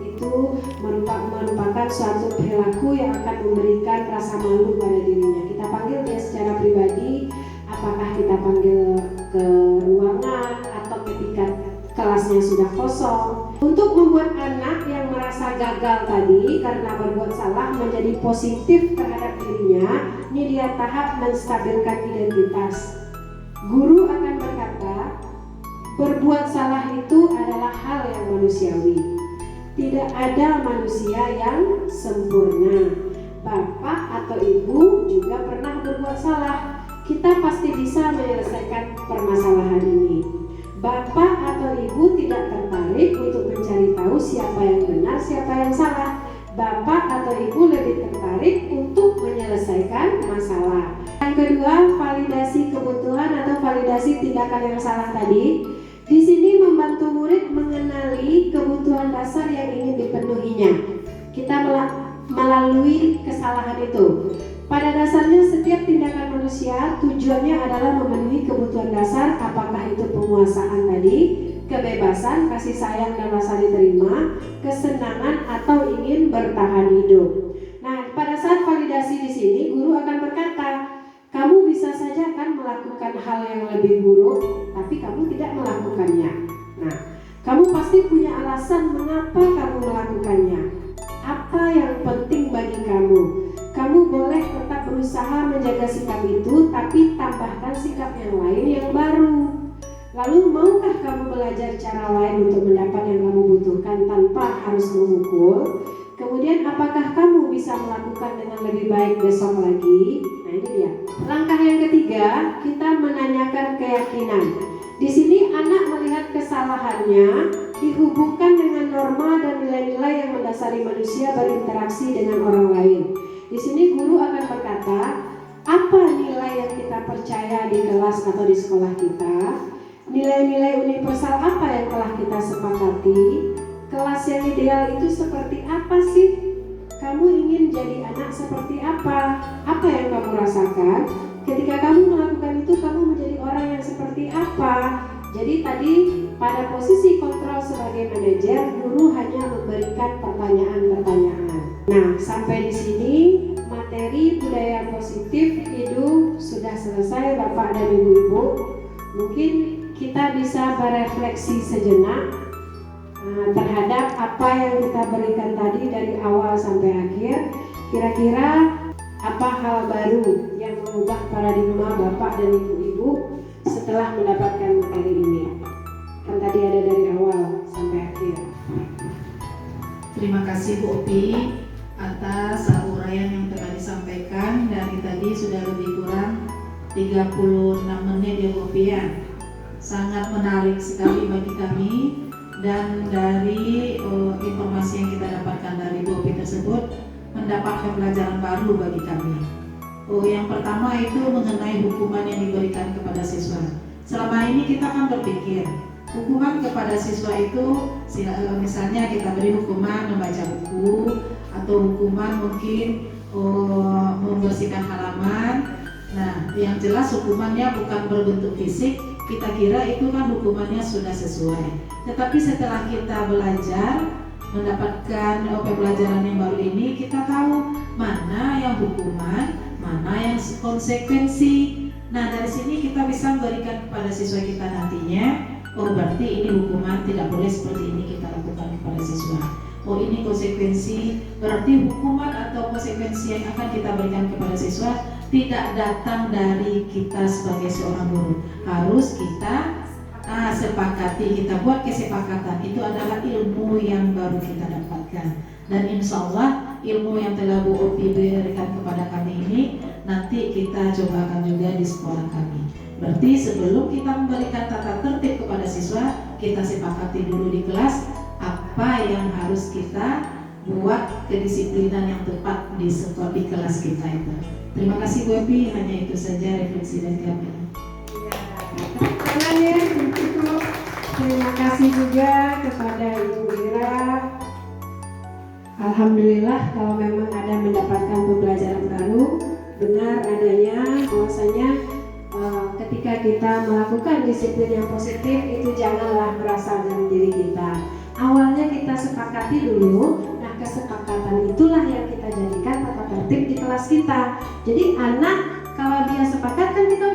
[SPEAKER 1] Itu merupakan suatu perilaku yang akan memberikan rasa malu pada dirinya. Kita panggil dia secara pribadi, apakah kita panggil ke ruangan atau ketika kelasnya sudah kosong. Untuk membuat anak yang merasa gagal tadi karena berbuat salah menjadi positif terhadap dirinya, ini dia tahap menstabilkan identitas. Guru akan berkata, berbuat salah itu adalah hal yang manusiawi. Tidak ada manusia yang sempurna. Bapak atau ibu juga pernah berbuat salah. Kita pasti bisa menyelesaikan permasalahan ini. Bapak atau ibu tidak tertarik untuk mencari tahu siapa yang benar, siapa yang salah. Bapak atau ibu lebih tertarik untuk menyelesaikan masalah. Yang kedua, validasi kebutuhan atau validasi tindakan yang salah tadi. Di sini membantu murid mengenali kebutuhan dasar yang ingin dipenuhinya. Kita melalui kesalahan itu. Pada dasarnya setiap tindakan manusia tujuannya adalah memenuhi kebutuhan dasar, apakah itu penguasaan tadi, kebebasan, kasih sayang dan rasa diterima, kesenangan atau ingin bertahan hidup. Nah, pada saat validasi di sini guru akan berkata, kamu bisa saja kan melakukan hal yang lebih buruk, tapi kamu tidak melakukannya. Nah, kamu pasti punya alasan mengapa kamu melakukannya. Apa yang penting bagi kamu? Kamu boleh tetap berusaha menjaga sikap itu, tapi tambahkan sikap yang lain yang baru. Lalu maukah kamu belajar cara lain untuk mendapat yang kamu butuhkan tanpa harus memukul? Kemudian apakah kamu bisa melakukan dengan lebih baik besok lagi? Nah, ini dia. Langkah yang ketiga, kita menanyakan keyakinan. Di sini anak melihat kesalahannya dihubungkan dengan norma dan nilai-nilai yang mendasari manusia berinteraksi dengan orang lain. Di sini guru akan berkata, apa nilai yang kita percaya di kelas atau di sekolah kita? Nilai-nilai universal apa yang telah kita sepakati? Kelas yang ideal itu seperti apa sih? Kamu ingin jadi anak seperti apa? Apa yang kamu rasakan? Ketika kamu melakukan itu, kamu menjadi orang yang seperti apa? Jadi tadi pada posisi kontrol sebagai manajer, guru hanya memberikan pertanyaan-pertanyaan. Nah, sampai di sini materi budaya positif hidup sudah selesai, Bapak dan Ibu-ibu. Mungkin kita bisa berefleksi sejenak terhadap apa yang kita berikan tadi dari awal sampai akhir. Kira-kira apa hal baru yang mengubah paradigma Bapak dan Ibu-ibu setelah mendapatkan materi ini? Kan tadi ada dari awal sampai akhir.
[SPEAKER 4] Terima kasih Bu Opi atas uraian yang telah disampaikan. Dari tadi sudah lebih kurang 36 menit ya Bu Opi ya. Sangat menarik sekali bagi kami, dan dari informasi yang kita dapatkan dari Bu Opi tersebut mendapatkan pelajaran baru bagi kami. Yang pertama itu mengenai hukuman yang diberikan kepada siswa. Selama ini kita kan berpikir hukuman kepada siswa itu misalnya kita beri hukuman membaca buku, atau hukuman mungkin membersihkan halaman. Nah, yang jelas hukumannya bukan berbentuk fisik. Kita kira itu kan hukumannya sudah sesuai. Tetapi setelah kita belajar, mendapatkan pembelajaran yang baru ini, kita tahu mana yang hukuman, mana yang konsekuensi. Nah, dari sini kita bisa memberikan kepada siswa kita nantinya, oh berarti ini hukuman, tidak boleh seperti ini kita lakukan kepada siswa. Oh ini konsekuensi, berarti hukuman atau konsekuensi yang akan kita berikan kepada siswa tidak datang dari kita sebagai seorang guru. Harus kita sepakati, kita buat kesepakatan. Itu adalah ilmu yang baru kita dapatkan. Dan insya Allah ilmu yang telah Bu Opi berikan kepada kami ini nanti kita cobakan juga di sekolah kami. Berarti sebelum kita memberikan tata tertib kepada siswa, kita sepakati dulu di kelas apa yang harus kita buat kedisiplinan yang tepat di sekolah, di kelas kita itu. Terima kasih Bu Opi, hanya itu saja refleksi dari kami.
[SPEAKER 1] Terima kasih juga kepada Ibu Ira. Alhamdulillah kalau memang ada mendapatkan pembelajaran baru, benar adanya bahwasanya ketika kita melakukan disiplin yang positif itu janganlah berasal dari diri kita. Awalnya kita sepakati dulu, nah kesepakatan itulah yang kita jadikan tata tertib di kelas kita. Jadi anak kalau dia sepakat kan kita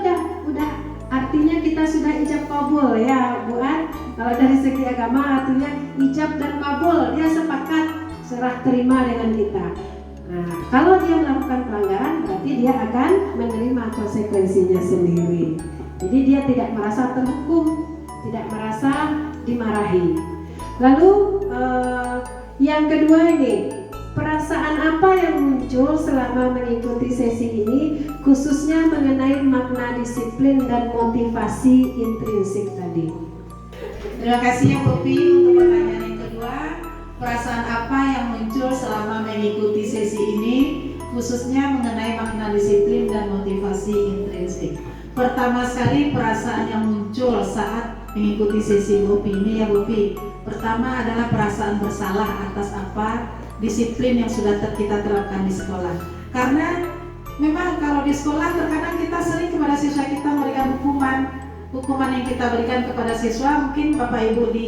[SPEAKER 1] udah artinya kita sudah ijab kabul ya Bu An. Kalau dari segi agama artinya ijab dan kabul, dia sepakat serah terima dengan kita. Nah, kalau dia melakukan pelanggaran berarti dia akan menerima konsekuensinya sendiri. Jadi dia tidak merasa terhukum, tidak merasa dimarahi. Lalu yang kedua ini, perasaan apa yang muncul selama mengikuti sesi ini, khususnya mengenai makna disiplin dan motivasi intrinsik tadi?
[SPEAKER 4] Terima kasih ya Popi untuk pertanyaan yang kedua. Perasaan apa yang muncul selama mengikuti sesi ini, khususnya mengenai makna disiplin dan motivasi intrinsik? Pertama sekali perasaan yang muncul saat mengikuti sesi Popi ini ya Popi. Pertama adalah perasaan bersalah atas apa disiplin yang sudah kita terapkan di sekolah. Karena memang kalau di sekolah terkadang kita sering kepada siswa kita memberikan hukuman yang kita berikan kepada siswa. Mungkin Bapak Ibu di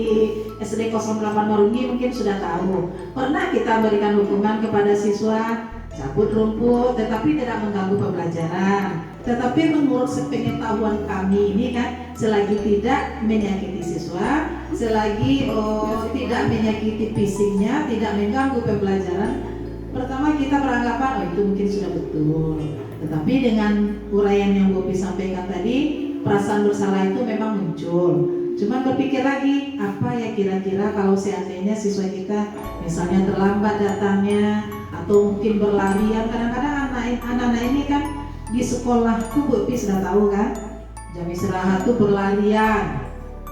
[SPEAKER 4] SD 08 Marungi mungkin sudah tahu. Pernah kita berikan hukuman kepada siswa cabut rumput tetapi tidak mengganggu pembelajaran. Tetapi menurut sepengetahuan kami ini kan, selagi tidak menyakiti siswa, selagi tidak menyakiti fisiknya, tidak mengganggu pembelajaran, pertama kita beranggapan itu mungkin sudah betul. Tetapi dengan uraian yang Bopi sampaikan tadi, perasaan bersalah itu memang muncul. Cuma berpikir lagi, apa ya kira-kira kalau seandainya siswa kita misalnya terlambat datangnya atau mungkin berlarian. Kadang-kadang anak-anak ini kan di sekolahku Bopi sudah tahu kan, jam istirahat tuh berlarian,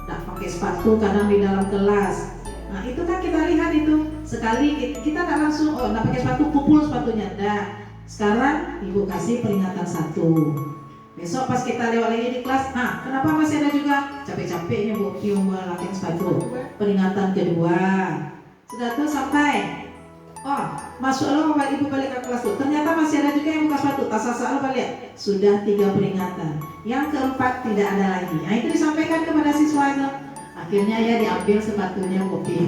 [SPEAKER 4] tak pakai sepatu kadang di dalam kelas. Nah itu kan kita lihat itu, sekali kita tak langsung tak pakai sepatu, pukul sepatunya, enggak. Sekarang ibu kasih peringatan 1. Besok pas kita lewat lagi di kelas, kenapa masih ada juga capek-capeknya Bopi melakukan sepatu. Peringatan kedua, sudah tuh sampai masuk lo Bapak Ibu balik ke kelas tuh. Ternyata masih ada juga yang buka sepatu. Tas balik. Sudah 3 peringatan. Yang keempat tidak ada lagi. Nah itu disampaikan kepada siswa itu. Akhirnya ya diambil sepatunya Bopi.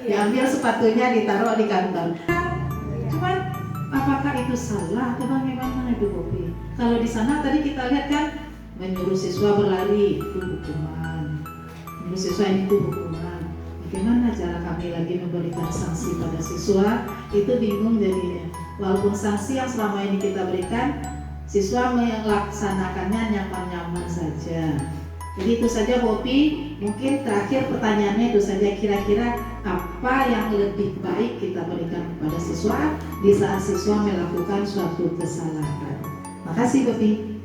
[SPEAKER 4] Diambil sepatunya ditaruh di kantor. Cuman apakah itu salah atau bagaimana itu Bopi? Kalau di sana tadi kita lihat kan menyuruh siswa berlari itu hukuman. Menyuruh siswa itu hukuman. Bagaimana cara kami lagi memberikan sanksi pada siswa? Itu bingung jadinya. Walaupun sanksi yang selama ini kita berikan, siswa melaksanakannya nyaman-nyaman saja. Jadi itu saja Bopi. Mungkin terakhir pertanyaannya itu saja, kira-kira apa yang lebih baik kita berikan kepada siswa di saat siswa melakukan suatu kesalahan. Makasih Bopi.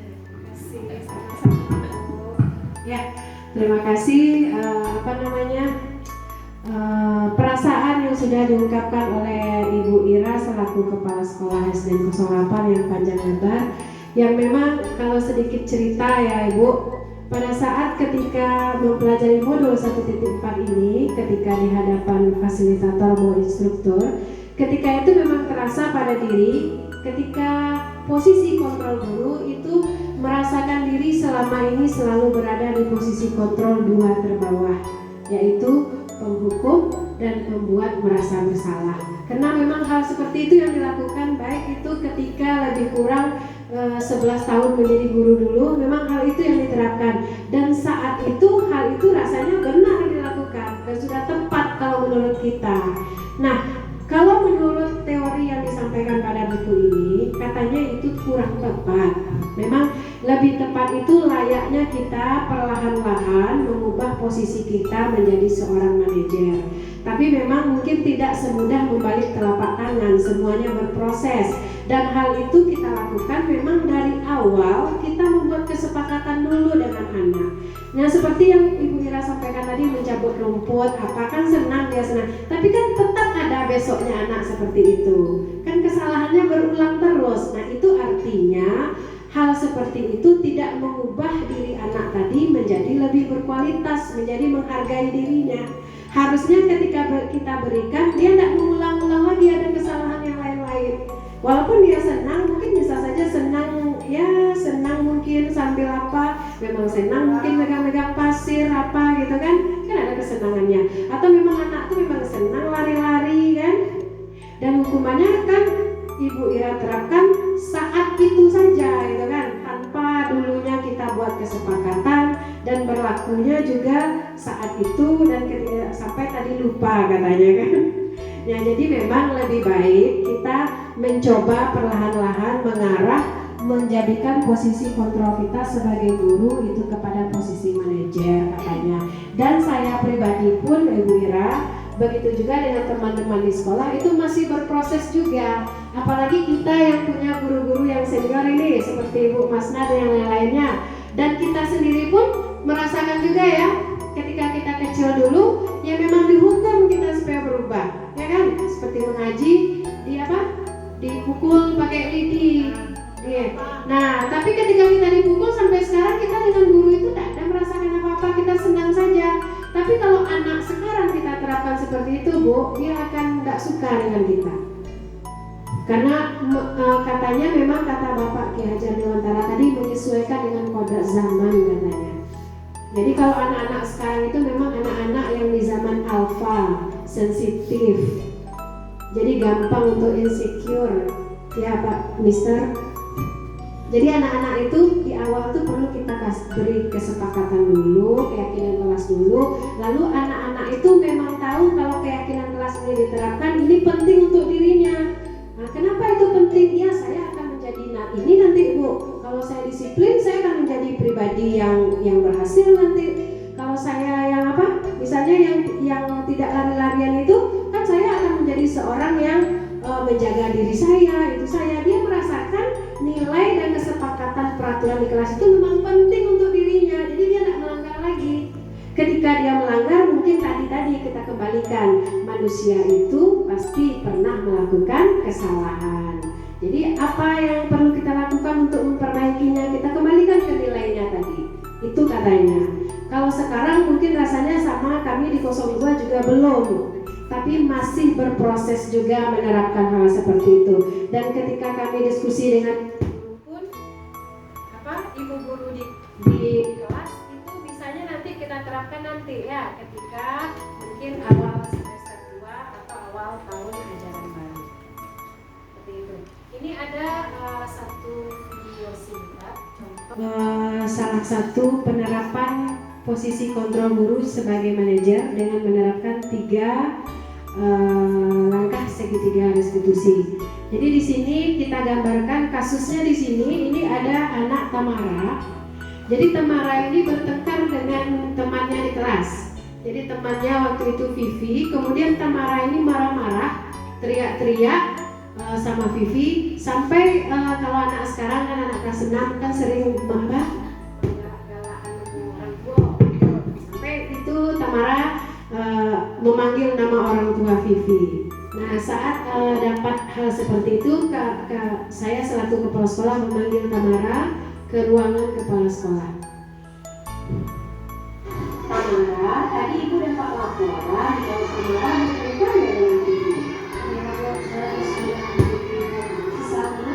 [SPEAKER 1] Ya, terima kasih. Perasaan yang sudah diungkapkan oleh Ibu Ira selaku Kepala Sekolah SD 08 yang panjang lebar, yang memang kalau sedikit cerita ya Ibu, pada saat ketika mempelajari modul 1.4 ini, ketika di hadapan fasilitator maupun instruktur, ketika itu memang terasa pada diri ketika posisi kontrol guru itu merasakan diri selama ini selalu berada di posisi kontrol 2 terbawah, yaitu penghukum dan membuat merasa bersalah. Karena memang hal seperti itu yang dilakukan, baik itu ketika lebih kurang 11 tahun menjadi guru dulu, memang hal itu yang diterapkan, dan saat itu hal itu rasanya benar dilakukan dan sudah tepat kalau menurut kita. Nah, kalau menurut teori yang disampaikan pada buku ini, katanya itu kurang tepat. Memang lebih tepat itu layaknya kita perlahan-lahan mengubah posisi kita menjadi seorang manajer. Tapi memang mungkin tidak semudah membalik telapak tangan, semuanya berproses. Dan hal itu kita lakukan memang dari awal kita membuat kesepakatan dulu dengan anak. Nah, seperti yang Ibu Ira sampaikan tadi, mencabut rumput, apa kan senang, dia senang. Tapi kan tetap ada besoknya anak seperti itu. Kan kesalahannya berulang terus. Nah, itu artinya hal seperti itu tidak mengubah diri anak tadi menjadi lebih berkualitas, menjadi menghargai dirinya. Harusnya ketika kita berikan, dia tidak mengulang-ulang lagi ada kesalahan yang lain-lain. Walaupun dia senang, mungkin bisa saja senang, ya senang mungkin sambil apa, memang senang mungkin megang-megang pasir apa gitu kan ada kesenangannya. Atau memang anak tuh memang senang lari-lari kan. Dan hukumannya kan Ibu Ira terapkan saat itu saja gitu kan, tanpa dulunya kita buat kesepakatan, dan berlakunya juga saat itu dan ketika sampai tadi lupa katanya kan. Ya, jadi memang lebih baik kita mencoba perlahan-lahan mengarah menjadikan posisi kontrol kita sebagai guru itu kepada posisi manajer katanya. Dan saya pribadi pun Ibu Ira, begitu juga dengan teman-teman di sekolah itu masih berproses juga. Apalagi kita yang punya guru-guru yang senior ini seperti Ibu Masna dan yang lain-lainnya. Dan kita sendiri pun merasakan juga ya, ketika kita kecil dulu ya memang dihukum kita supaya berubah, ya kan? Seperti mengaji, dipukul pakai lidi. Yeah. Nah, tapi ketika kita dipukul sampai sekarang kita dengan guru itu tidak ada merasakan apa-apa, kita senang saja. Tapi kalau anak sekarang kita terapkan seperti itu, Bu, dia akan tidak suka dengan kita. Karena katanya memang kata Bapak Ki Hajar Dewantara tadi menyesuaikan dengan kodrat zaman katanya. Jadi kalau anak-anak sekarang itu memang anak-anak yang di zaman alfa, sensitif. Jadi gampang untuk insecure. Ya Pak Mister. Jadi anak-anak itu di awal tuh perlu kita beri kesepakatan dulu, keyakinan kelas dulu. Lalu anak-anak itu memang tahu kalau keyakinan kelas ini diterapkan, ini penting untuk dirinya. Nah, kenapa itu penting? Ya, saya akan menjadi ini nanti Bu. Kalau saya disiplin, saya akan menjadi pribadi yang berhasil nanti. Kalau saya yang misalnya yang tidak lari-larian itu, kan saya akan menjadi seorang yang menjaga diri saya. Itu dia merasakan nilai dan kesepakatan peraturan di kelas itu memang penting untuk dirinya. Jadi dia tidak melanggar lagi. Ketika dia melanggar, mungkin tadi kita kembalikan, manusia itu pasti pernah melakukan kesalahan. Jadi apa yang perlu kita lakukan untuk memperbaikinya, kita kembalikan ke nilainya tadi. Itu katanya. Kalau sekarang mungkin rasanya sama, kami di 02 juga belum, tapi masih berproses juga menerapkan hal seperti itu. Dan ketika kami diskusi dengan ibu guru di kelas, itu bisanya nanti kita terapkan nanti ya, ketika mungkin awal semester 2 atau awal tahun ajaran baru. Seperti itu. Ini ada satu video singkat contoh salah satu penerapan posisi kontrol guru sebagai manajer dengan menerapkan 3 langkah segitiga restitusi. Jadi di sini kita gambarkan kasusnya di sini. Ini ada anak Tamara. Jadi Tamara ini bertengkar dengan temannya di kelas. Jadi temannya waktu itu Vivi. Kemudian Tamara ini marah-marah, teriak-teriak sama Vivi. Sampai kalau anak sekarang kan anak kelas 6 kan sering sampai itu Tamara memanggil nama orang tua Vivi. Nah, saat dapat hal seperti itu, saya selaku kepala sekolah memanggil Tamara ke ruangan kepala sekolah. Tamara, tadi ibu dapat laporan kalau Tamara bertengkar dengan Vivi. Sama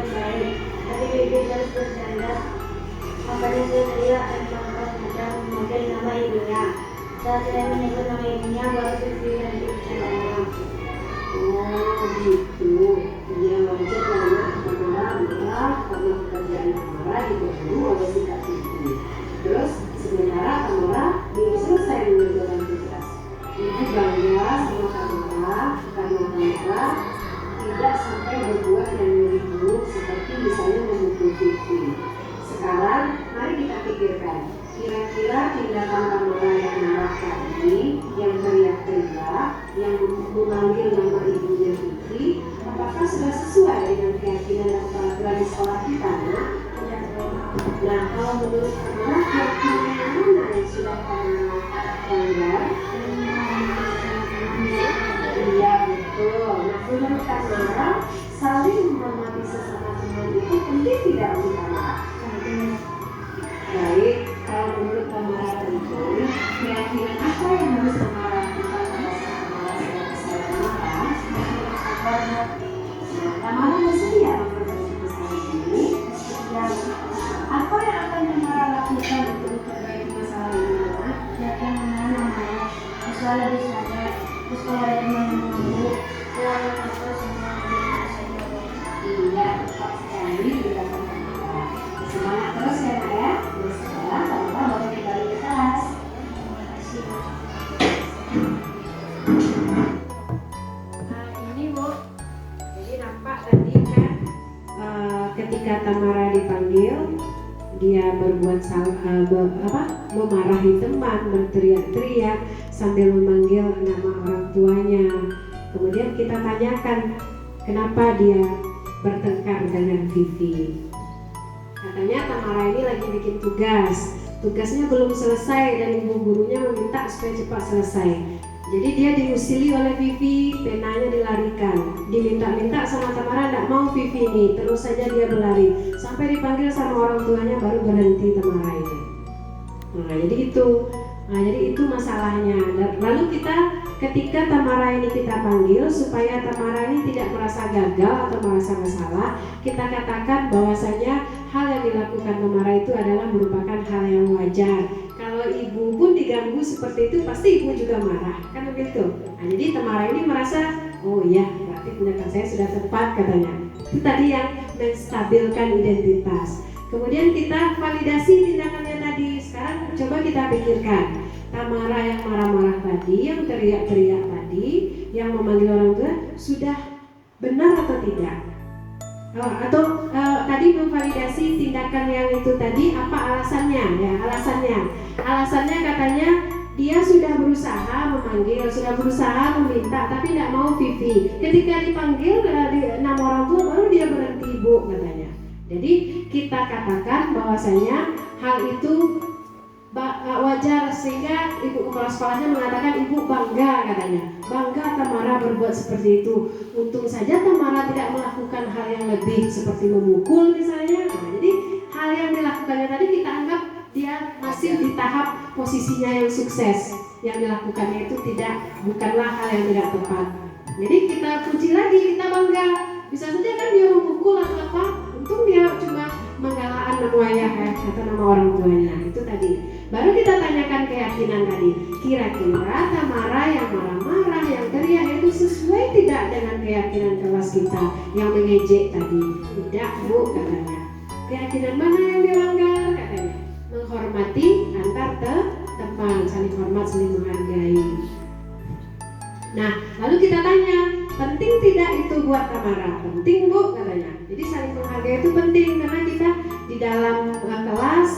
[SPEAKER 5] baik, tapi bibi terus bercanda. Makanya saya teriak dan bangga dan memanggil nama ibunya. Saat saya menyebut nama ibunya, baru Vivi dan bercanda.
[SPEAKER 1] Oh gitu. Ya wajar karena Tamara marah karena pekerjaan Tamara diganggu oleh si Kak Vivi. Terus sementara Tamara belum selesai mengerjakan tugas. Ibu bangga sama Tamara karena Tamara tidak sampai berbuat yang lebih buruk seperti misalnya memukul Vivi. Sekarang mari kita pikirkan, kira-kira tindakan Tamara yang marah tadi, yang teriak-teriak, yang memanggil nama ibunya Vivi, apakah sudah sesuai dengan keyakinan dan peraturan di sekolah kita? Nah, kalau menurut Tamara, keyakinan yang mana yang sudah Tamara langgar? Iya, betul. Nah, menurut Tamara, saling menghormati sesama teman itu penting tidak untuk Tamara? Baik, kalau menurut Tamara penting, keyakinan apa yang harus Tamara lakukan pada saat Tamara sedang marah? Nah, Tamara bersedia memperbaiki masalah ini. Apa yang akan Tamara lakukan untuk memperbaiki masalah ini?
[SPEAKER 5] Silakan mengenal namanya, sesuai lebih sadar. Terus kalau ada teman yang mengganggu, selalu masuk semua dengan saya.
[SPEAKER 1] Iya, tepat sekali tindakan Tamara. Semangat terus ya, Nak ya. Dan sekarang Tamara boleh kembali ke kelas.
[SPEAKER 5] Terima kasih.
[SPEAKER 1] Nah, ini Bu, jadi nampak tadi kan ketika Tamara dipanggil, dia berbuat memarahi teman, berteriak-teriak sambil memanggil nama orang tuanya. Kemudian kita tanyakan kenapa dia bertengkar dengan Vivi. Katanya Tamara ini lagi bikin tugasnya belum selesai dan ibu gurunya meminta supaya cepat selesai. Jadi dia diusili oleh Vivi, penanya dilarikan. Diminta-minta sama Tamara, tidak mau Vivi ini, terus saja dia berlari. Sampai dipanggil sama orang tuanya baru berhenti Tamara ini. Nah, jadi itu masalahnya. Lalu ketika Tamara ini kita panggil supaya Tamara ini tidak merasa gagal atau merasa masalah, kita katakan bahwasanya hal yang dilakukan Tamara itu adalah merupakan hal yang wajar. Kalau ibu pun diganggu seperti itu, pasti ibu juga marah, kan begitu. Nah, jadi Tamara ini merasa, oh iya, berarti tindakan saya sudah tepat katanya. Itu tadi yang menstabilkan identitas. Kemudian kita validasi tindakannya tadi. Sekarang coba kita pikirkan, Tamara yang marah-marah tadi, yang teriak-teriak tadi, yang memanggil orang tua, sudah benar atau tidak? Tadi memvalidasi tindakan yang itu tadi, apa alasannya? Ya, alasannya katanya dia sudah berusaha memanggil, sudah berusaha meminta, tapi tidak mau Vivi. Ketika dipanggil nama orang tua baru dia berhenti Bu katanya. Jadi kita katakan bahwasanya hal itu wajar, sehingga ibu kepala sekolahnya mengatakan ibu bangga katanya, bangga Tamara berbuat seperti itu. Untung saja Tamara tidak melakukan hal yang lebih seperti memukul misalnya. Nah, jadi hal yang dilakukannya tadi kita anggap dia masih di tahap posisinya yang sukses. Yang dilakukannya itu bukanlah hal yang tidak tepat. Jadi kita puji lagi, kita bangga. Bisa saja kan dia memukul atau apa, untung dia cuma menggalaan nama ayah atau nama orang tuanya. Itu tadi. Baru kita tanyakan keyakinan tadi. Kira-kira Tamara yang marah-marah, yang teriak itu sesuai tidak dengan keyakinan kelas kita yang mengejek tadi? Tidak Bu katanya. Keyakinan mana yang dilanggar katanya? Menghormati antar teman, saling hormat, saling menghargai. Nah, lalu kita tanya, penting tidak itu buat Tamara? Penting Bu katanya. Jadi saling menghargai itu penting karena kita di dalam kelas,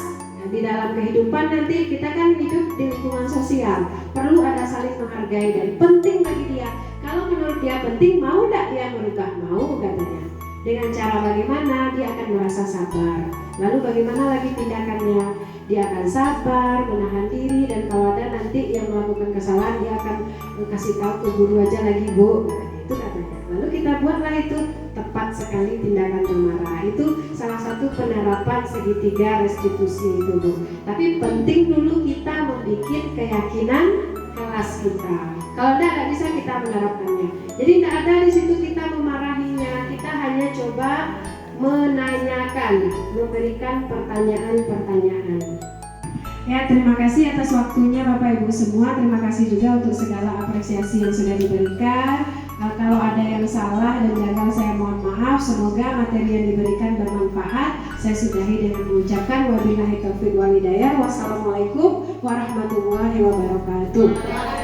[SPEAKER 1] di dalam kehidupan nanti kita kan hidup di lingkungan sosial, perlu ada saling menghargai dan penting bagi dia. Kalau menurut dia penting, mau tidak dia merubah? Mau katanya. Dengan cara bagaimana? Dia akan merasa sabar. Lalu bagaimana lagi tindakannya? Dia akan sabar, menahan diri, dan kalau ada nanti yang melakukan kesalahan dia akan kasih tahu ke guru aja lagi Bu. Nah, itu katanya. Lalu kita buatlah itu tepat sekali tindakan Tamara. Itu salah satu penerapan segitiga restitusi itu Bu. Tapi penting dulu kita membuat keyakinan kelas kita. Kalau tidak bisa kita menerapkannya. Jadi tidak ada di situ kita memarahinya. Kita hanya coba menanyakan, memberikan pertanyaan-pertanyaan. Ya, terima kasih atas waktunya Bapak Ibu semua. Terima kasih juga untuk segala apresiasi yang sudah diberikan. Kalau ada yang salah dan janggal saya mohon maaf. Semoga materi yang diberikan bermanfaat. Saya sudahi dengan mengucapkan wabillahi taufiq wal hidayah. Wassalamualaikum warahmatullahi wabarakatuh.